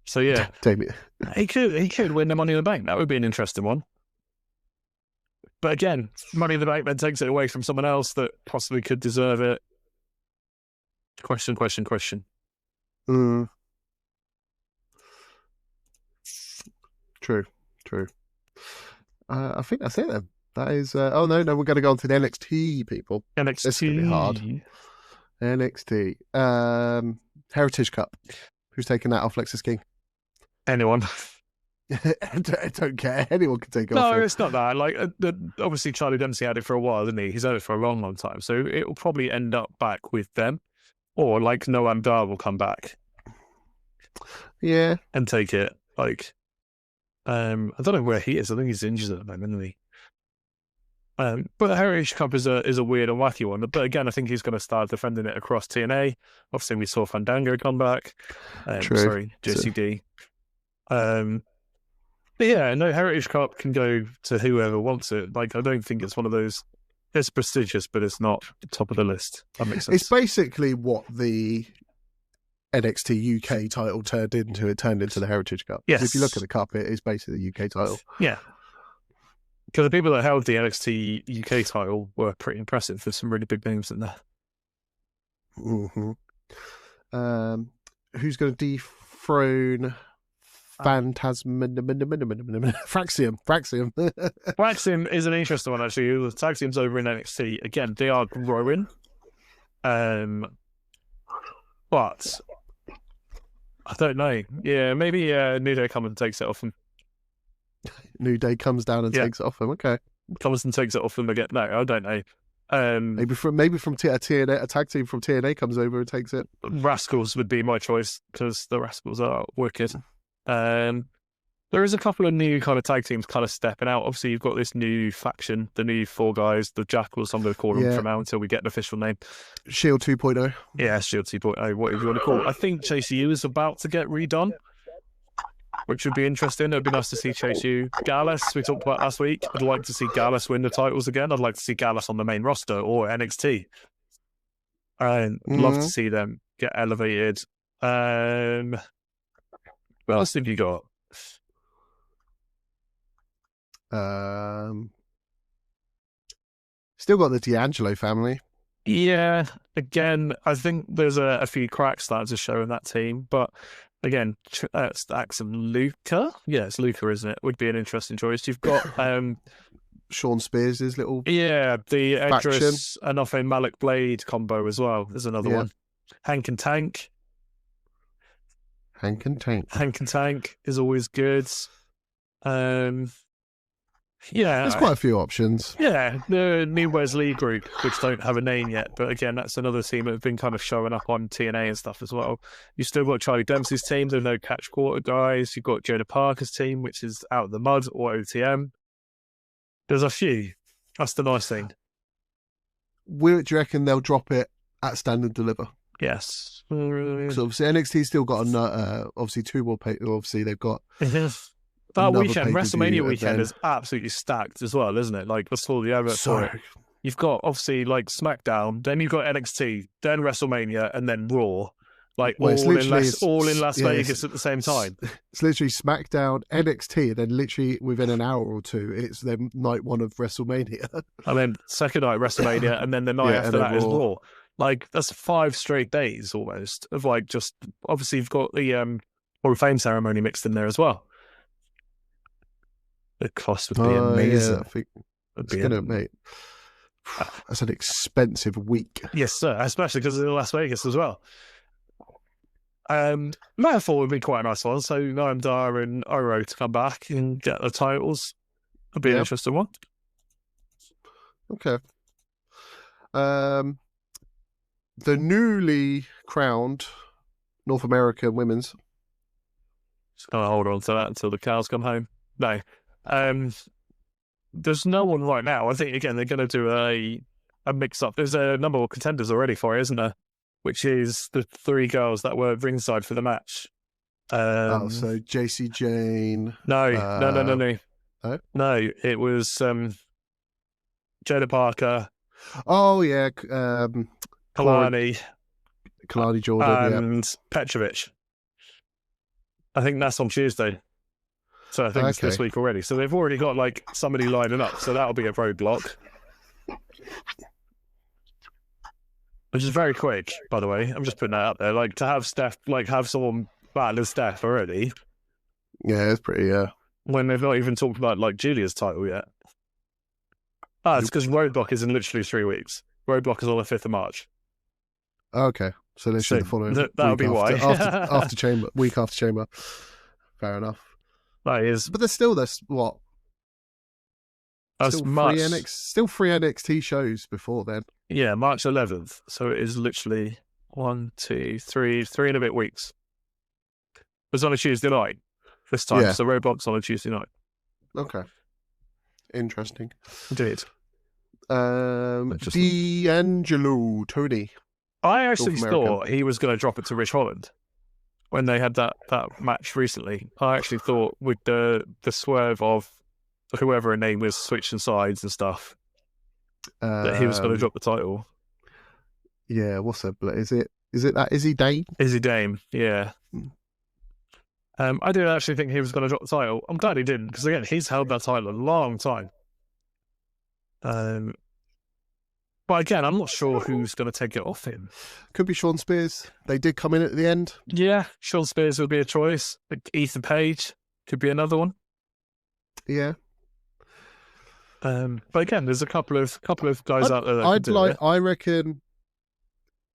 So, yeah. Damien. He could win the Money in the Bank. That would be an interesting one. But again, Money in the Bank then takes it away from someone else that possibly could deserve it. Question. Mm. True. I think that's it then. That is. Oh no, we're going to go on to the NXT people. NXT. This is going to be hard. NXT. Heritage Cup. Who's taking that off, Lexus King? Anyone. I don't care. Anyone can take it No, off. it's not that. Like, obviously, Charlie Dempsey had it for a while, didn't he? He's had it for a long, long time. So it will probably end up back with them. Or, like, Noam Dar will come back. Yeah. And take it. Like, I don't know where he is. I think he's injured at the moment, isn't he? But the Heritage Cup is a weird and wacky one. But again, I think he's going to start defending it across TNA. Obviously, we saw Fandango come back. True. Sorry, JCD. But yeah, no, Heritage Cup can go to whoever wants it. Like, I don't think it's one of those. It's prestigious, but it's not top of the list. That makes sense. It's basically what the NXT UK title turned into. It turned into the Heritage Cup. Yes. If you look at the cup, it is basically the UK title. Yeah. Because the people that held the NXT UK title were pretty impressive. There's some really big names in there. Mm-hmm. Who's going to dethrone Fraxium? Fraxium is an interesting one, actually. The tag teams over in NXT, again, they are growing. But I don't know. Yeah, maybe New Day comes and takes it off them. New Day comes down and takes it off him. Okay, comes and takes it off them again. No, I don't know. Maybe from TNA, a tag team from TNA comes over and takes it. Rascals would be my choice because the Rascals are wicked. There is a couple of new kind of tag teams kind of stepping out. Obviously, you've got this new faction, the new four guys, the Jackals. I'm going to call them from now until we get an official name. Shield 2.0. Yeah, Shield 2.0, whatever you want to call it. I think Chase U is about to get redone, which would be interesting. It would be nice to see Chase U. Gallus, we talked about last week. I'd like to see Gallus win the titles again. I'd like to see Gallus on the main roster or NXT. I'd love to see them get elevated. What else have you got? Still got the D'Angelo family. Yeah, again, I think there's a few cracks starting to show in that team, but again, Axum Luca. Yeah, it's Luca, isn't it? Would be an interesting choice. You've got Sean Spears' little the faction. Edris and Ofe Malik Blade combo as well. There's another one. Hank and Tank. Hank and Tank is always good. There's quite a few options. Yeah, the New Wesley group, which don't have a name yet, but again, that's another team that have been kind of showing up on TNA and stuff as well. You've still got Charlie Dempsey's team, there are no catch quarter guys. You've got Jonah Parker's team, which is Out of the Mud or OTM. There's a few. That's the nice thing. Do you reckon they'll drop it at Stand and Deliver? Yes. Because obviously NXT's still got obviously two more pay. Obviously they've got that weekend, WrestleMania weekend, is absolutely stacked as well, isn't it? Like, let's call the advert for it. You've got obviously like SmackDown, then you've got NXT, then WrestleMania, and then Raw. Like all in Las Vegas at the same time. It's literally SmackDown, NXT, and then literally within an hour or two, it's then night one of WrestleMania. And then second night WrestleMania, and then the night after that is Raw. Like, that's 5 straight days almost of like just, obviously you've got the Hall of Fame ceremony mixed in there as well. The cost would be amazing. Yeah, I think it's going to make... That's an expensive week. Yes, sir, especially because of Las Vegas as well. Metaphor would be quite a nice one. So Noam Dar and Oro to come back and get the titles would be an interesting one. Okay. The newly crowned North American women's. Just gonna hold on to that until the cows come home. No. There's no one right now. I think again they're gonna do a mix up. There's a number of contenders already for it, isn't there? Which is the 3 girls that were ringside for the match. So JC Jane. No. Oh? No, it was Jonah Parker. Oh yeah, Kalani Jordan, and Petrovic. I think that's on Tuesday. So I think it's this week already. So they've already got like somebody lining up. So that'll be a roadblock. Which is very quick, by the way. I'm just putting that out there. Like, to have Steph, like, have someone battle as Steph already. Yeah, it's pretty, when they've not even talked about like Julia's title yet. It's because Roadblock is in literally 3 weeks. Roadblock is on the 5th of March. Okay, so they should the following that would be after, why. after Chamber, week after Chamber. Fair enough. That is, but there's what? As much, still three NXT shows before then. Yeah, March 11th. So it is literally 1, 2, 3 and a bit weeks. It's on a Tuesday night this time. Yeah. So Roadblock's on a Tuesday night. Okay. Interesting. Indeed. D'Angelo, Tony. I actually thought he was going to drop it to Rich Holland when they had that match recently. I actually thought with the swerve of whoever her name was switching sides and stuff, that he was going to drop the title. Yeah, what's that? Is it that Izzy Dame? Izzy Dame, yeah. I did actually think he was going to drop the title. I'm glad he didn't, because again, he's held that title a long time. But again, I'm not sure who's going to take it off him. Could be Sean Spears. They did come in at the end. Yeah, Sean Spears would be a choice. Like Ethan Page could be another one. Yeah. But again, there's a couple of guys out there that could do it. I reckon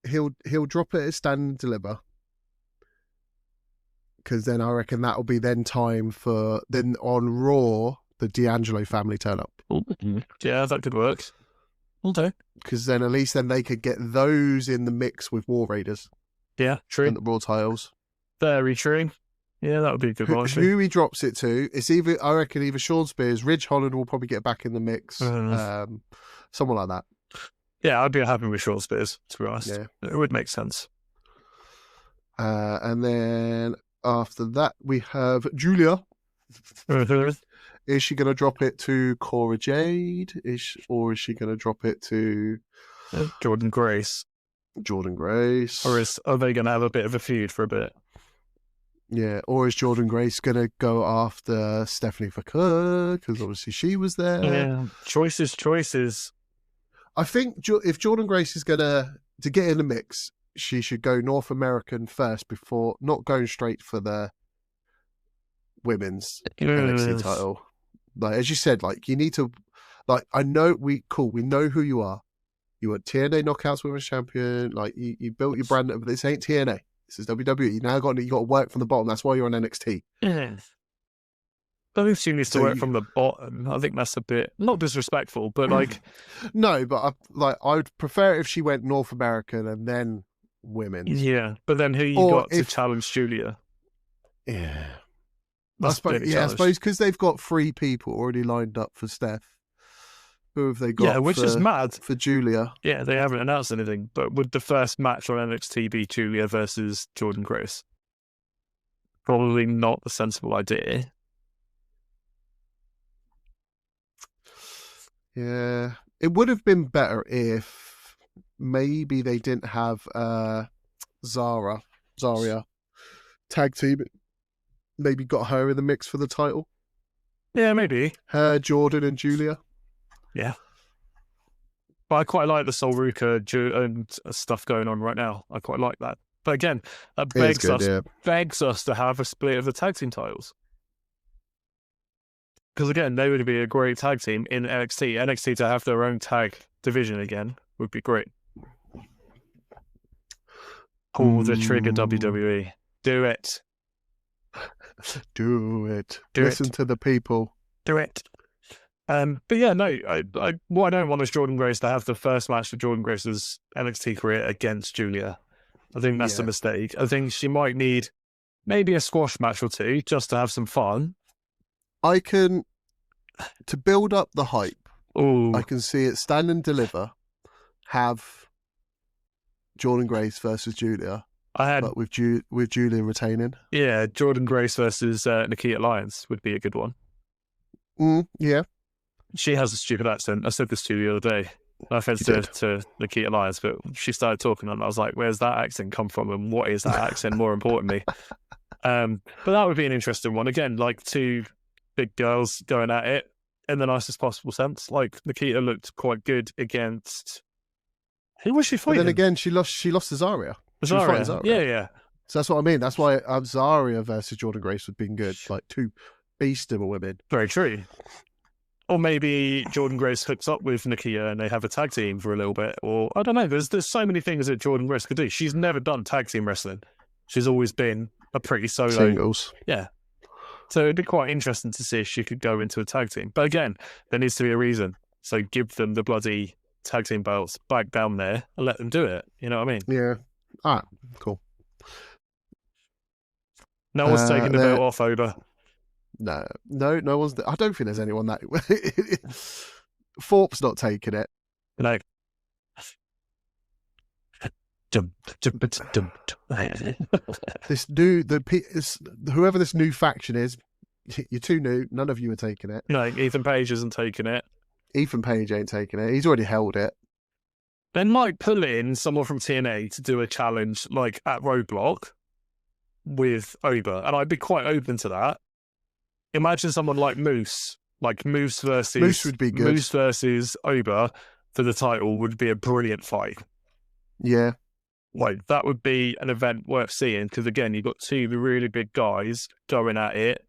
he'll drop it at Stand and Deliver, because then I reckon that'll be then time for then on Raw the D'Angelo family turn up. Yeah, that could work. Okay. Because then at least then they could get those in the mix with War Raiders. Yeah, true. And the Raw titles. Very true. Yeah, that would be a good one. Who he drops it to, it's I reckon either Sean Spears, Ridge Holland will probably get back in the mix. Someone like that. Yeah, I'd be happy with Sean Spears, to be honest. Yeah. It would make sense. And then after that, we have Julia. Is she going to drop it to Cora Jade? Or is she going to drop it to Jordan Grace? Jordan Grace. Or are they going to have a bit of a feud for a bit? Yeah, or is Jordan Grace going to go after Stephanie Fakir? Because obviously she was there. Yeah, choices. I think if Jordan Grace is going to get in the mix, she should go North American first before not going straight for the women's NXT title. Like as you said, like you need to, like I know we know who you are. You were TNA Knockouts Women's Champion. Like you built your brand, but this ain't TNA. This is WWE. You got to work from the bottom. That's why you're on NXT. Yeah. I think she needs to work from the bottom. I think that's a bit not disrespectful, but like no, but I would prefer if she went North American and then women's. Yeah, but then who you got to challenge Julia? Yeah. I suppose because they've got 3 people already lined up for Steph. Who have they got? Yeah, which is mad. For Julia. Yeah, they haven't announced anything. But would the first match on NXT be Julia versus Jordan Grace? Probably not the sensible idea. Yeah. It would have been better if maybe they didn't have Zarya tag team. Maybe got her in the mix for the title. Yeah, maybe. Her, Jordan and Julia. Yeah. But I quite like the Sol Ruka and stuff going on right now. I quite like that. But again, that begs us to have a split of the tag team titles. Because again, they would be a great tag team in NXT. NXT to have their own tag division again would be great. Pull the trigger, WWE. Do it. Do it. Listen to the people. Do it. But yeah, no, what I don't want is Jordan Grace to have the first match of Jordan Grace's NXT career against Julia. I think that's a mistake. I think she might need maybe a squash match or 2 just to have some fun. To build up the hype, I can see it Stand and Deliver, have Jordan Grace versus Julia. But with Julia retaining. Yeah, Jordan Grace versus Nikita Lyons would be a good one. Yeah. She has a stupid accent. I said this to you the other day. No offense to Nikita Lyons, but she started talking and I was like, where's that accent come from and what is that accent more importantly? But that would be an interesting one. Again, like 2 big girls going at it in the nicest possible sense. Like Nikita looked quite good against... Who was she fighting? But then again, she lost to Zarya. Zarya. Yeah. So that's what I mean. That's why Zarya versus Jordan Grace would have been good. Like 2 beast of a women. Very true. Or maybe Jordan Grace hooks up with Nakia and they have a tag team for a little bit. Or I don't know. There's so many things that Jordan Grace could do. She's never done tag team wrestling. She's always been a pretty solo. Singles. Yeah. So it'd be quite interesting to see if she could go into a tag team. But again, there needs to be a reason. So give them the bloody tag team belts back down there and let them do it. You know what I mean? Yeah. All right. Cool. No one's taking the belt off over. No one's. I don't think there's anyone that. Thorpe's not taking it. No. Whoever this new faction is, you're too new. None of you are taking it. No, Ethan Page isn't taking it. Ethan Page ain't taking it. He's already held it. They might pull in someone from TNA to do a challenge like at Roadblock with Oba, and I'd be quite open to that. Imagine someone like Moose versus Moose would be good. Moose versus Oba for the title would be a brilliant fight. Yeah. Like, that would be an event worth seeing because, again, you've got two really big guys going at it.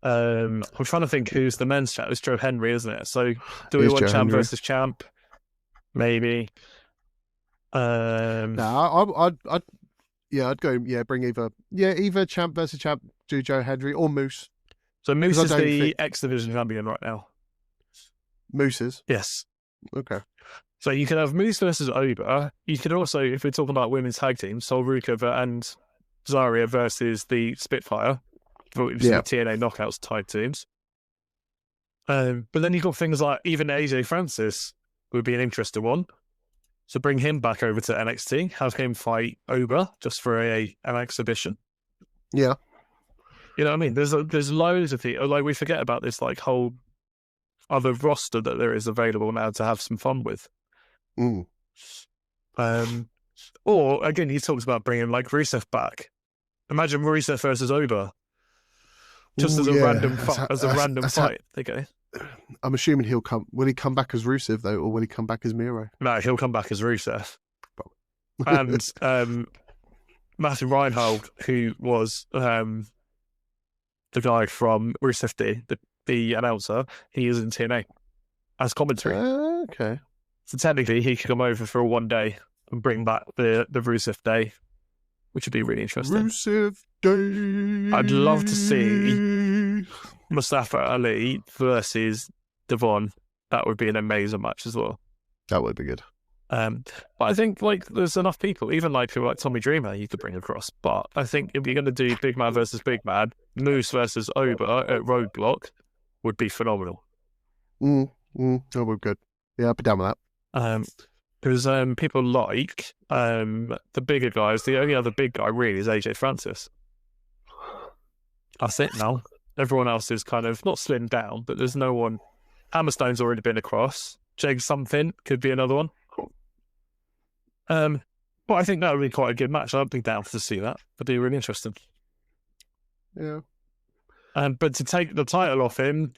I'm trying to think who's the men's champ. It's Joe Henry, isn't it? So, do we want champ versus champ? Maybe. No, I'd go. Yeah, bring either champ versus champ. Do Joe Henry or Moose. So Moose is the X Division champion right now. Moose is? Yes. Okay. So you could have Moose versus Oba. You could also, if we're talking about women's tag teams, Sol Rukova and Zarya versus the Spitfire. The TNA Knockouts tag teams. But then you've got things like even AJ Francis would be an interesting one. So bring him back over to NXT, have him fight Oba just for an exhibition. Yeah. You know what I mean? There's loads of things. Like, we forget about this like whole other roster that there is available now to have some fun with. Mm. Or again, he talks about bringing like Rusev back. Imagine Rusev versus Oba, just as a random fight. There you go. I'm assuming he'll come. Will he come back as Rusev though, or will he come back as Miro? No, he'll come back as Rusev. And Matthew Reinhold, who was the guy from Rusev D, the announcer, he is in TNA as commentary. Okay. So technically, he could come over for one day and bring back the Rusev Day, which would be really interesting. Rusev Day. I'd love to see Mustafa Ali versus Devon. That would be an amazing match as well. That would be good. But I think like there's enough people, even like people like Tommy Dreamer, you could bring across. But I think if you're going to do big man versus big man, Moose versus Oba at Roadblock would be phenomenal. That would be good. Yeah, I'd be down with that. Because people like the bigger guys. The only other big guy really is AJ Francis. That's it now. Everyone else is kind of not slimmed down, but there's no one. Hammerstone's already been across. Jake something could be another one. But I think that would be quite a good match. I'd be down to see that. That'd be really interesting. Yeah. But to take the title off him,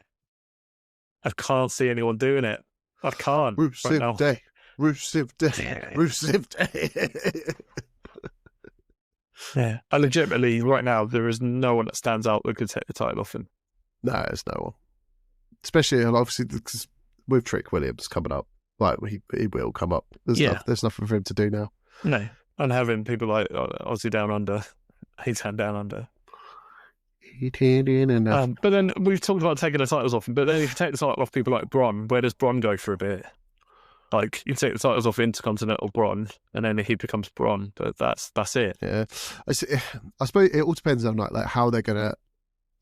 I can't see anyone doing it. I can't. Rusev Day. Rusev Day. Rusev Day. Yeah. I legitimately, right now, there is no one that stands out that could take the title off him. No, there's no one. Especially, obviously, because with Trick Williams coming up. Like, he will come up. There's nothing for him to do now. No. And having people like Aussie Down Under, he's hand down under. But then we've talked about taking the titles off him, but then if you take the title off people like Bron, where does Bron go for a bit? Like, you take the titles off Intercontinental Bron, and then he becomes Bron, but that's it. Yeah. I suppose it all depends on like how they're going to,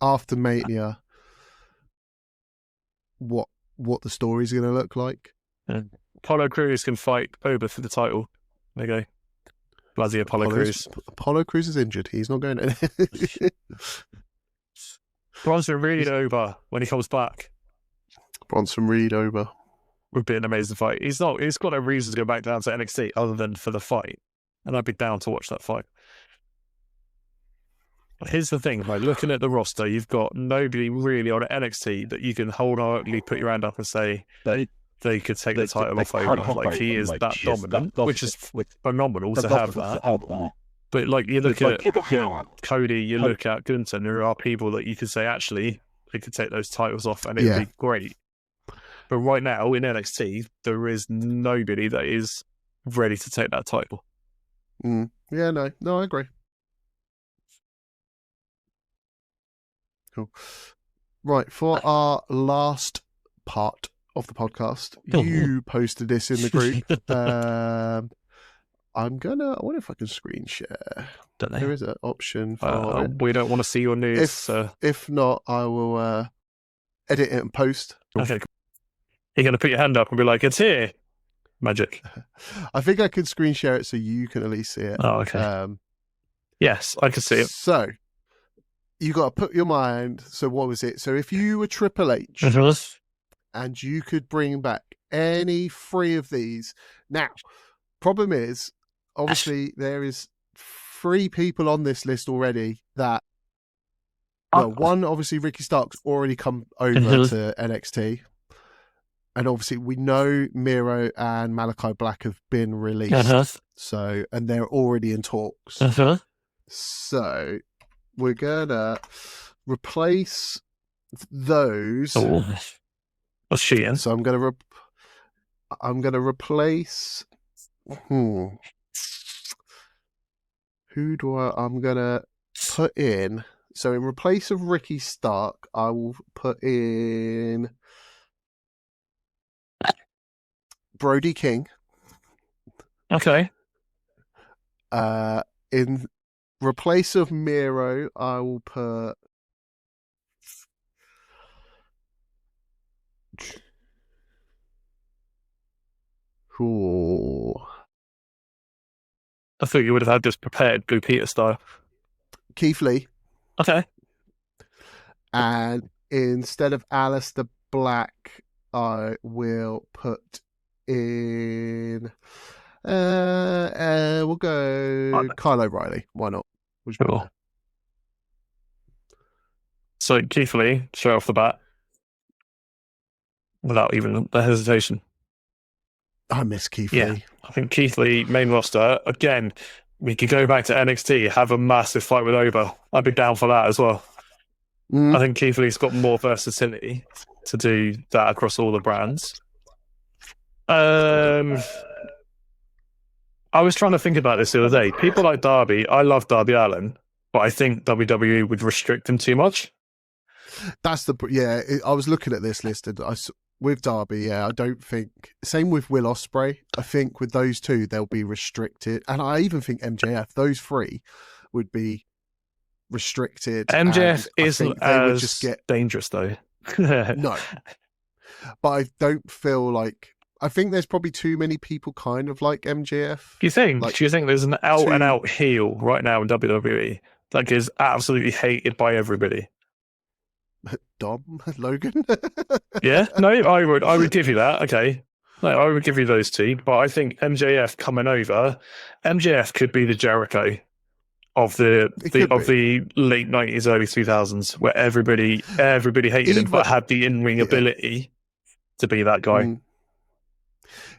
after Mania, what the story's going to look like. Yeah. Apollo Crews can fight Oba for the title. There you go. Bloody Apollo Crews. Apollo Crews is injured. He's not going to. Bronson Reed Oba when he comes back. Bronson Reed Oba would be an amazing fight. He's got no reason to go back down to NXT other than for the fight. And I'd be down to watch that fight. But here's the thing, like looking at the roster, you've got nobody really on NXT that you can wholeheartedly put your hand up and say they could take the title off Oba. Like, he is that dominant, which is phenomenal to have that. But like you look at Cody, you look at Gunther, there are people that you could say actually they could take those titles off and it'd be great. But right now in NXT, there is nobody that is ready to take that title. Yeah, no, I agree. Cool. Right, for our last part of the podcast, you posted this in the group. I wonder if I can screen share. Don't know. There is an option for it. We don't want to see your news. If not, I will edit it and post. Okay. You're going to put your hand up and be like, it's here. Magic. I think I can screen share it so you can at least see it. Oh, okay. Yes, I can see it. So, you got to put your mind. So, what was it? So, if you were Triple H and you could bring back any 3 of these. Now, problem is, obviously, there is 3 people on this list already that. Well, one, obviously, Ricky Stark's already come over to NXT. And obviously, we know Miro and Malachi Black have been released. So, and they're already in talks. So, we're gonna replace those. What's she in? So, I'm gonna replace. Who do I'm gonna put in? So, in replace of Ricky Stark, I will put in Brody King. Okay. In replace of Miro, I will put I thought you would have had this prepared, Blue Peter style. Keith Lee. Okay. And instead of Aleister Black, I will put in we'll go Kyle O'Reilly. Why not? Sure. So Keith Lee, straight off the bat, without even the hesitation. I miss Keith Lee. I think Keith Lee, main roster, again, we could go back to NXT, have a massive fight with Obo. I'd be down for that as well. I think Keith Lee's got more versatility to do that across all the brands. I was trying to think about this the other day. People like Darby, I love Darby Allin, but I think WWE would restrict him too much. That's I was looking at this list and with Darby, I don't think. Same with Will Ospreay. I think with those 2, they'll be restricted, and I even think MJF. Those 3 would be restricted. MJF isn't as just dangerous though. No, but I don't feel like. I think there's probably too many people kind of like MJF. Do you think? Like, do you think there's an out-and-out heel right now in WWE that is absolutely hated by everybody? Dom Logan. Yeah, no, I would give you that. Okay, no, I would give you those 2. But I think MJF coming over, MJF could be the Jericho of the late 90s, early 2000s, where everybody hated him, but had the in-ring ability to be that guy.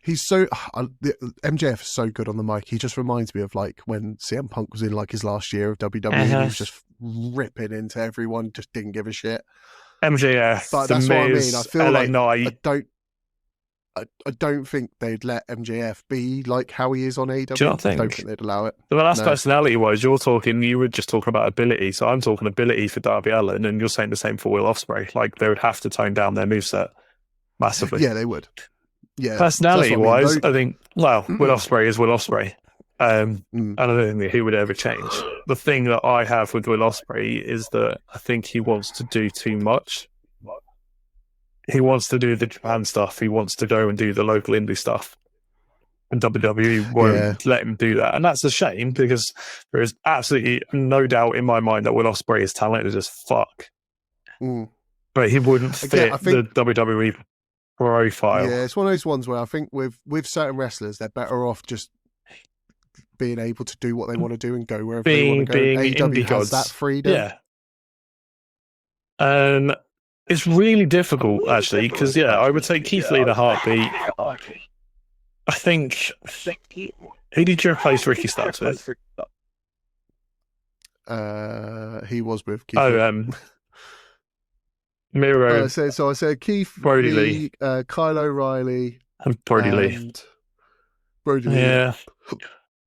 He's so MJF is so good on the mic. He just reminds me of like when CM Punk was in like his last year of WWE. And he was just ripping into everyone, just didn't give a shit. MJF, but that's what I mean. I feel LA like Knight. I don't think they'd let MJF be like how he is on AEW. Do you not think? I don't think they'd allow it. Well, that's personality-wise. You were just talking about ability, so I'm talking ability for Darby Allin, and you're saying the same for Will Ospreay. Like they would have to tone down their moveset massively. Yeah, they would. Yeah, personality-wise, I think. Well, Will Ospreay is Will Ospreay. And I don't think that he would ever change. The thing that I have with Will Ospreay is that I think he wants to do too much. He wants to do the Japan stuff. He wants to go and do the local indie stuff. And WWE won't let him do that. And that's a shame because there is absolutely no doubt in my mind that Will Ospreay is talented as fuck. But he wouldn't fit the WWE profile. Yeah, it's one of those ones where I think with certain wrestlers, they're better off just being able to do what they want to do and go wherever they want to go. AEW has that freedom. Yeah. It's really difficult, actually, because, I would say Keith Lee in a heartbeat. I think... Who did you replace Ricky Starks with? He was with Keith Lee. Miro. So I said Keith Brody Lee, Kyle O'Reilly, and Brody Lee. and Brody Lee. Yeah.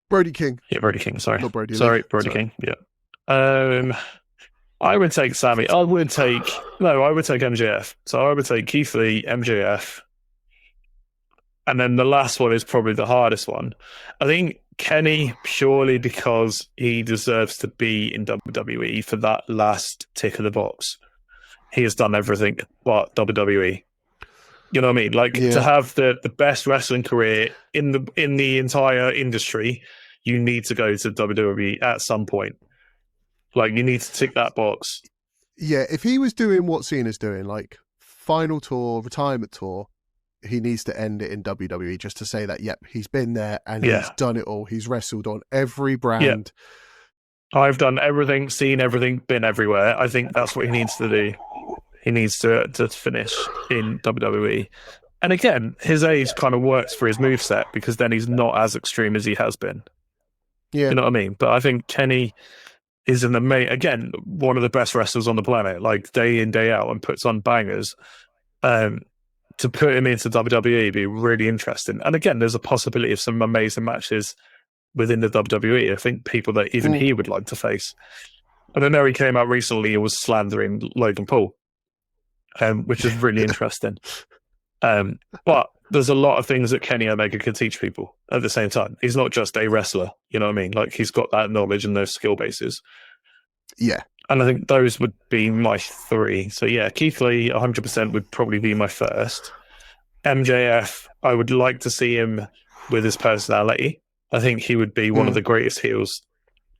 Brody King. Yeah, Brody King. Sorry. Not Brody Lee. Sorry, Brody King. Yeah. I would take Sammy. I would take MJF. So I would take Keith Lee, MJF. And then the last one is probably the hardest one. I think Kenny, purely because he deserves to be in WWE for that last tick of the box. He has done everything but WWE. You know what I mean? Like, to have the best wrestling career in the entire industry, you need to go to WWE at some point. Like, you need to tick that box. Yeah, if he was doing what Cena's doing, like final tour, retirement tour, he needs to end it in WWE just to say that, yep, he's been there and he's done it all. He's wrestled on every brand. Yeah. I've done everything, seen everything, been everywhere. I think that's what he needs to do. He needs to finish in WWE. And again, his age kind of works for his moveset because then he's not as extreme as he has been. Yeah. You know what I mean? But I think Kenny is again, one of the best wrestlers on the planet, like day in, day out, and puts on bangers. To put him into WWE would be really interesting. And again, there's a possibility of some amazing matches within the WWE. I think people that even he would like to face. And I know he came out recently and was slandering Logan Paul, which is really interesting. But there's a lot of things that Kenny Omega could teach people at the same time. He's not just a wrestler, you know what I mean? Like, he's got that knowledge and those skill bases. Yeah. And I think those would be my three. So yeah, Keith Lee, 100% would probably be my first. MJF, I would like to see him with his personality. I think he would be one of the greatest heels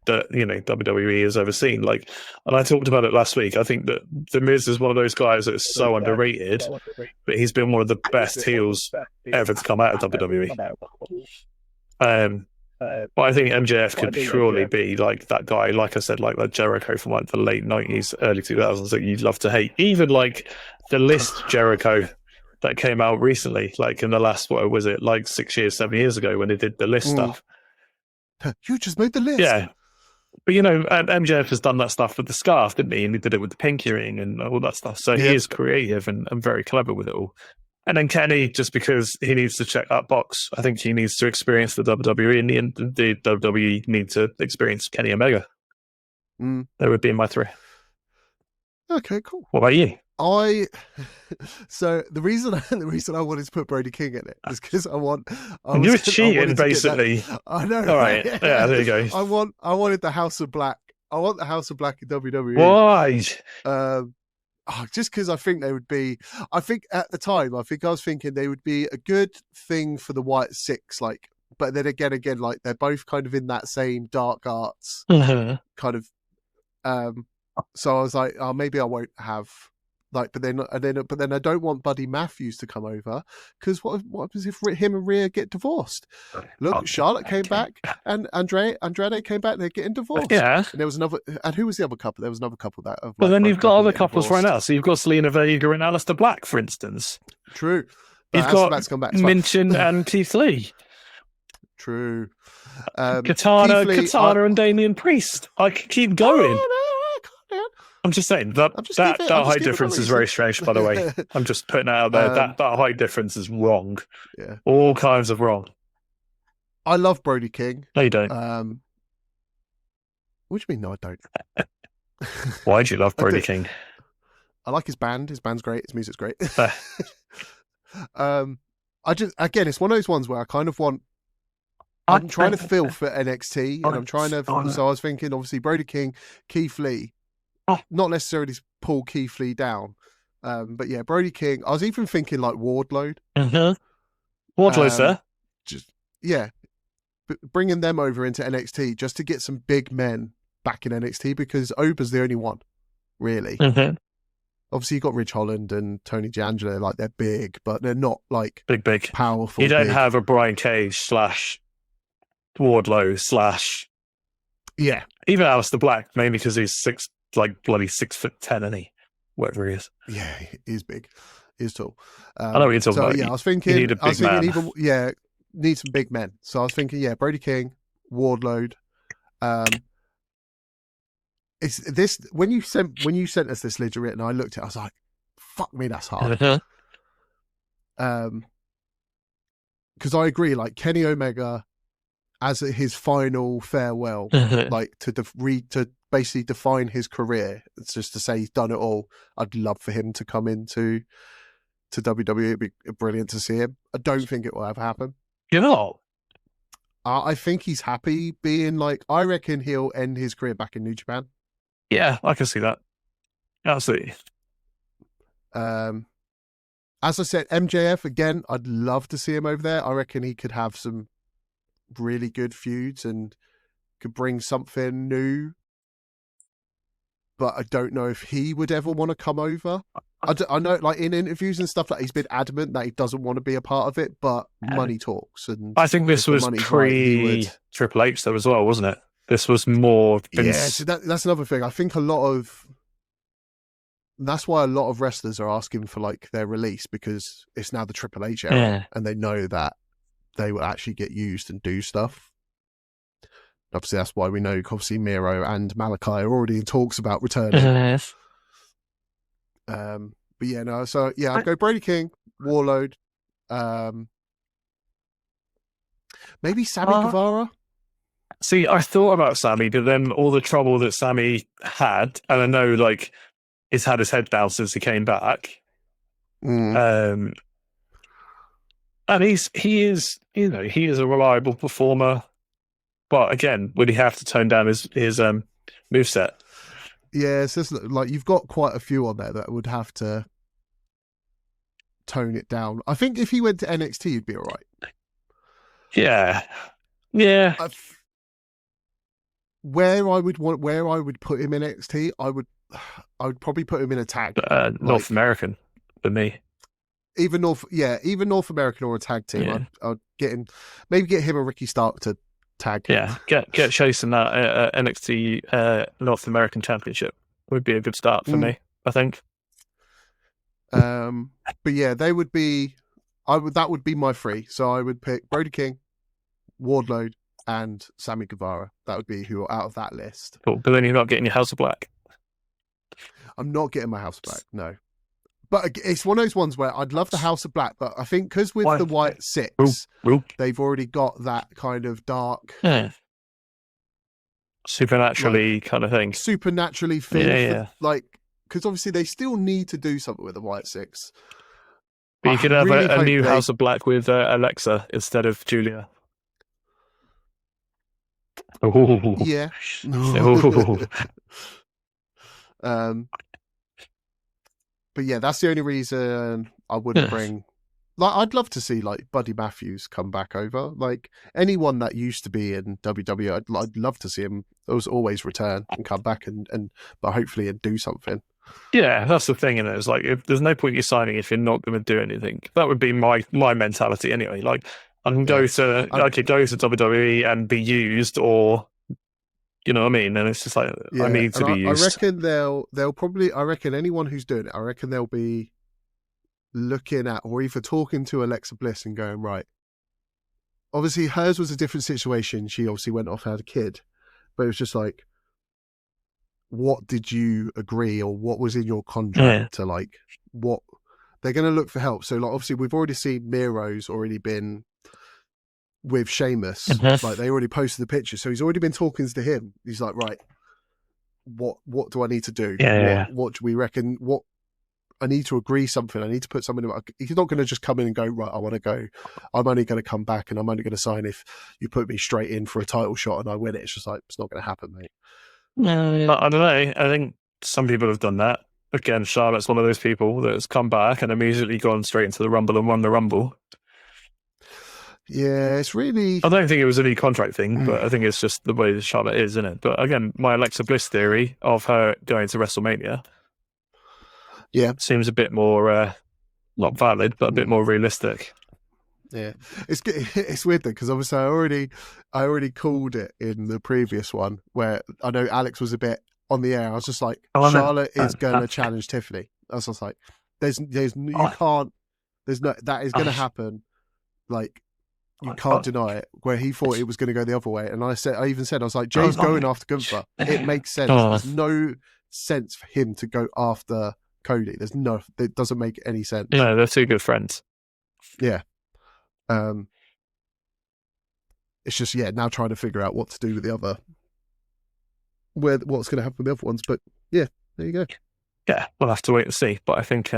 that, you know, WWE has ever seen. Like, and I talked about it last week. I think that The Miz is one of those guys that is so underrated, but he's been one of the best heels ever to come out of WWE. But I think MJF could purely be like that guy, like I said, like that Jericho from like the late 90s, early 2000s that you'd love to hate. Even like the List Jericho that came out recently, like in the last, what was it, like 6 years, 7 years ago when they did the List stuff. You just made the list. Yeah. But, you know, MJF has done that stuff with the scarf, didn't he? And he did it with the pinky ring and all that stuff. So he is creative and very clever with it all. And then Kenny, just because he needs to check that box, I think he needs to experience the WWE, and the WWE need to experience Kenny Omega. That would be my three. Okay, cool. What about you? So the reason I wanted to put Brody King in it is because you're cheating, basically. I know. All right. Yeah, there you go. I wanted the House of Black. I want the House of Black in WWE. Why? Just because I think they would be. I think at the time, I was thinking they would be a good thing for the White Six, like. But then again, like they're both kind of in that same dark arts kind of. So I was like, oh, maybe I won't have. Like, but then I don't want Buddy Matthews to come over because what happens if him and Rhea get divorced? Look, Charlotte came back and Andrade came back. They're getting divorced. Yeah, and there was another. And who was the other couple? There was another couple that. Well, then you've got other couples right now. So you've got Selena Vega and Aleister Black, for instance. True. You've got Minchin and Keith Lee. True. Katana and Damian Priest. I could keep going. I'm just saying that height difference is very strange, by the way. I'm just putting it out there. That height difference is wrong. Yeah. All kinds of wrong. I love Brody King. No, you don't. What do you mean? No, I don't. Why do you love Brody King? I like his band. His band's great. His music's great. Again, it's one of those ones where I kind of want. I'm trying to feel for NXT, and I'm trying to. So I was thinking, obviously, Brody King, Keith Lee. Not necessarily pull Keith Lee down, but yeah, Brody King. I was even thinking like Wardlow. Wardlow's there. Bringing them over into NXT just to get some big men back in NXT because Ober's the only one, really. Obviously, you got Ridge Holland and Tony D'Angelo, like they're big, but they're not like big, powerful. You don't have a Brian Cage / Wardlow / even Aleister Black, mainly because he's bloody 6'10", isn't he? Whatever he is. Yeah, he's big. He's tall. I know what you're talking about. Yeah, I was thinking. You need a big man. Need some big men. So I was thinking, Brody King, Wardlow. it's this when you sent us this legit written, I looked at it, I was like, fuck me, that's hard. Because I agree, like Kenny Omega as his final farewell, like to basically define his career. It's just to say he's done it all. I'd love for him to come into WWE. It'd be brilliant to see him. I don't think it will ever happen. You know, I think he's happy being like. I reckon he'll end his career back in New Japan. yeah, I can see that. Absolutely. As I said, MJF again. I'd love to see him over there. I reckon he could have some really good feuds and could bring something new. But I don't know if he would ever want to come over. I know, like in interviews and stuff, like he's been adamant that he doesn't want to be a part of it, but money talks. And I think this was pre Triple H though as well, wasn't it? This was more Vince. Yeah, so that's another thing. I think that's why a lot of wrestlers are asking for like their release, because it's now the Triple H era, and they know that they will actually get used and do stuff. Obviously, that's why we know, obviously, Miro and Malachi are already in talks about returning. But yeah, no. So yeah, I'd go Brody King, Warlord, maybe Sammy Guevara. See, I thought about Sammy, but then all the trouble that Sammy had, and I know like he's had his head down since he came back. And he is a reliable performer. But again, would he have to tone down his moveset? Yeah, it's just like you've got quite a few on there that would have to tone it down. I think if he went to NXT, he'd be all right. Yeah. Where I would put him in NXT, I would probably put him in a tag. North American for me. Even North American or a tag team. Yeah. I'd get him, maybe get him a Ricky Stark to tag. Yeah, get chasing that NXT North American Championship would be a good start for me, I think. But yeah, they would be. That would be my three. So I would pick Brody King, Wardlow, and Sammy Guevara. That would be who are out of that list. Cool. But then you're not getting your House of Black. I'm not getting my House of Black. No. But it's one of those ones where I'd love the House of Black, but I think because with the White Six, they've already got that kind of dark, supernaturally kind of thing. Supernaturally thing. Like, because obviously they still need to do something with the White Six. But you could have a new House of Black with Alexa instead of Julia. Ooh. Yeah. But yeah, that's the only reason I wouldn't bring. Like, I'd love to see like Buddy Matthews come back over. Like anyone that used to be in WWE, I'd love to see him. Always return and come back but hopefully and do something. Yeah, that's the thing. It's like if there's no point you signing if you're not going to do anything. That would be my mentality anyway. Like I can go to WWE and be used, or you know what I mean? And it's just like I need to be used. I reckon they'll probably. I reckon anyone who's doing it, I reckon they'll be looking at or either talking to Alexa Bliss and going, right. Obviously, hers was a different situation. She obviously went off and had a kid, but it was just like, what did you agree or what was in your contract to like what they're going to look for help. So like obviously we've already seen Miro's already been with Sheamus. Like they already posted the picture, so he's already been talking to him. He's like, right, what do I need to do? What do we reckon? What I need to agree something. I need to put something in. He's not going to just come in and go, right, I want to go. I'm only going to come back and I'm only going to sign if you put me straight in for a title shot and I win it. It's just like, it's not going to happen, mate. I don't know. I think some people have done that. Again, Charlotte's one of those people that's come back and immediately gone straight into the Rumble and won the Rumble. Yeah, it's really... I don't think it was any contract thing, but I think it's just the way Charlotte is, isn't it? But again, my Alexa Bliss theory of her going to WrestleMania seems a bit more, not valid, but a bit more realistic. Yeah, it's weird though, because obviously I already called it in the previous one where I know Alex was a bit on the air. I was just like, Charlotte is going to challenge Tiffany. I was just like, that is going to happen. Like you can't deny it, where he thought it was going to go the other way. And I even said, I was like, Jay's going after Gunther. It makes sense. There's no sense for him to go after Cody. It doesn't make any sense. No, they're two good friends. Yeah. It's just, now trying to figure out what to do with the other, what's going to happen with the other ones. But yeah, there you go. Yeah, we'll have to wait and see. But I think,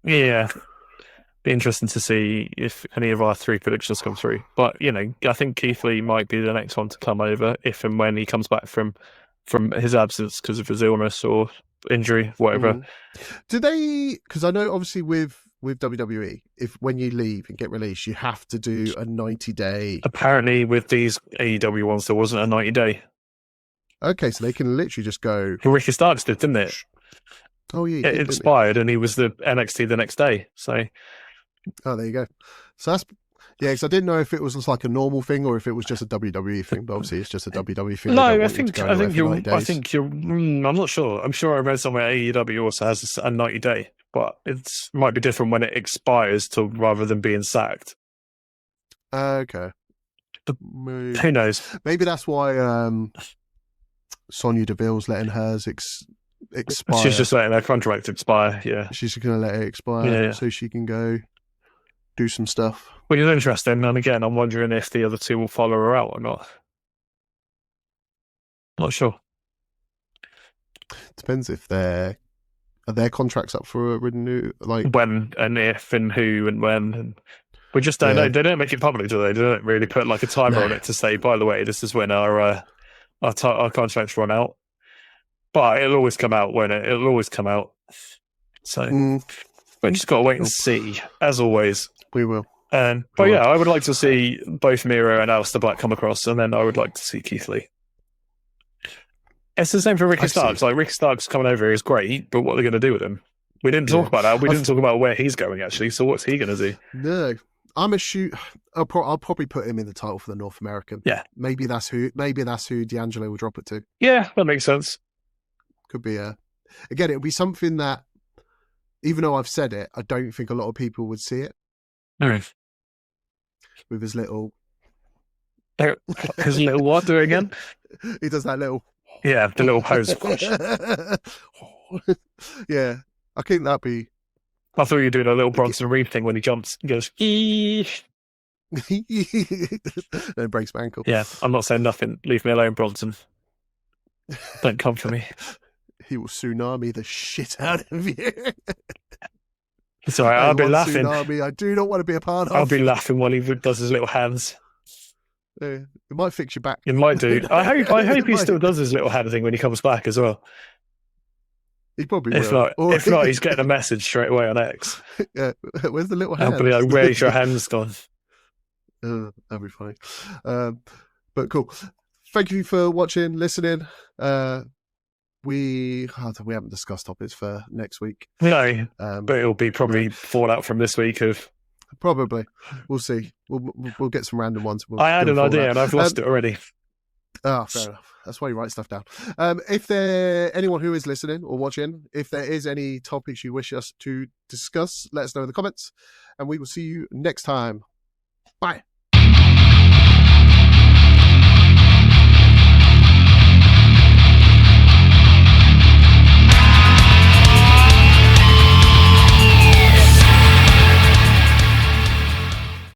be interesting to see if any of our 3 predictions come through. But, I think Keith Lee might be the next one to come over if and when he comes back from his absence because of his illness or injury, whatever. Do they, because I know obviously with WWE, if when you leave and get released, you have to do a 90-day. Apparently with these AEW ones, there wasn't a 90-day. Okay, so they can literally just go. Ricky Starks did, didn't it? Oh, yeah. It expired and he was the NXT the next day. So. Oh, there you go. So that's, because I didn't know if it was just like a normal thing or if it was just a WWE thing, but obviously it's just a WWE thing. No, I think you're, I'm not sure. I'm sure I read somewhere AEW also has a 90-day, but it might be different when it expires rather than being sacked. Okay. Who knows? Maybe that's why Sonya Deville's letting hers expire. She's just letting her contract expire, yeah. She's going to let it expire so she can go do some stuff. Which is interesting, and again, I'm wondering if the other 2 will follow her out or not. Not sure. Depends if are their contracts up for a renew, like when and if and who and when. And we just don't know. They don't make it public, do they? They don't really put like a timer on it to say, by the way, this is when our contracts run out. But it'll always come out, won't it? It'll always come out. So we just got to wait and see, as always. We will. But I would like to see both Miro and Aleister Black come across, and then I would like to see Keith Lee. It's the same for Ricky Starks. Like, Ricky Starks coming over here is great, but what are they going to do with him? We didn't talk about that. We didn't talk about where he's going, actually. So what's he going to do? No. I'll probably put him in the title for the North American. Yeah. Maybe that's who D'Angelo will drop it to. Yeah, that makes sense. Could be again, it'll be something that, even though I've said it, I don't think a lot of people would see it. No. With his little what do again? He does that little. Yeah, the little pose. Yeah, I think that'd be. I thought you were doing a little Bronson Reed thing when he jumps. He goes, eesh. Then breaks my ankle. Yeah, I'm not saying nothing. Leave me alone, Bronson. Don't come for me. He will tsunami the shit out of you. It's all right. I'll be laughing. Tsunami I do not want to be a part of. I'll be laughing while he does his little hands. It might fix your back. It might do. I hope he still does his little hand thing when he comes back as well. He probably will. If not, he's getting a message straight away on X. Yeah, where's the little hand? I'll be like, where's your hands gone? That'd be funny. But cool. Thank you for watching, listening. We haven't discussed topics for next week. No, but it'll be probably fallout from this week of. Probably. We'll see. We'll get some random ones. I had an idea and I've lost it already. Fair enough. That's why you write stuff down. If anyone who is listening or watching, if there is any topics you wish us to discuss, let us know in the comments, and we will see you next time. Bye.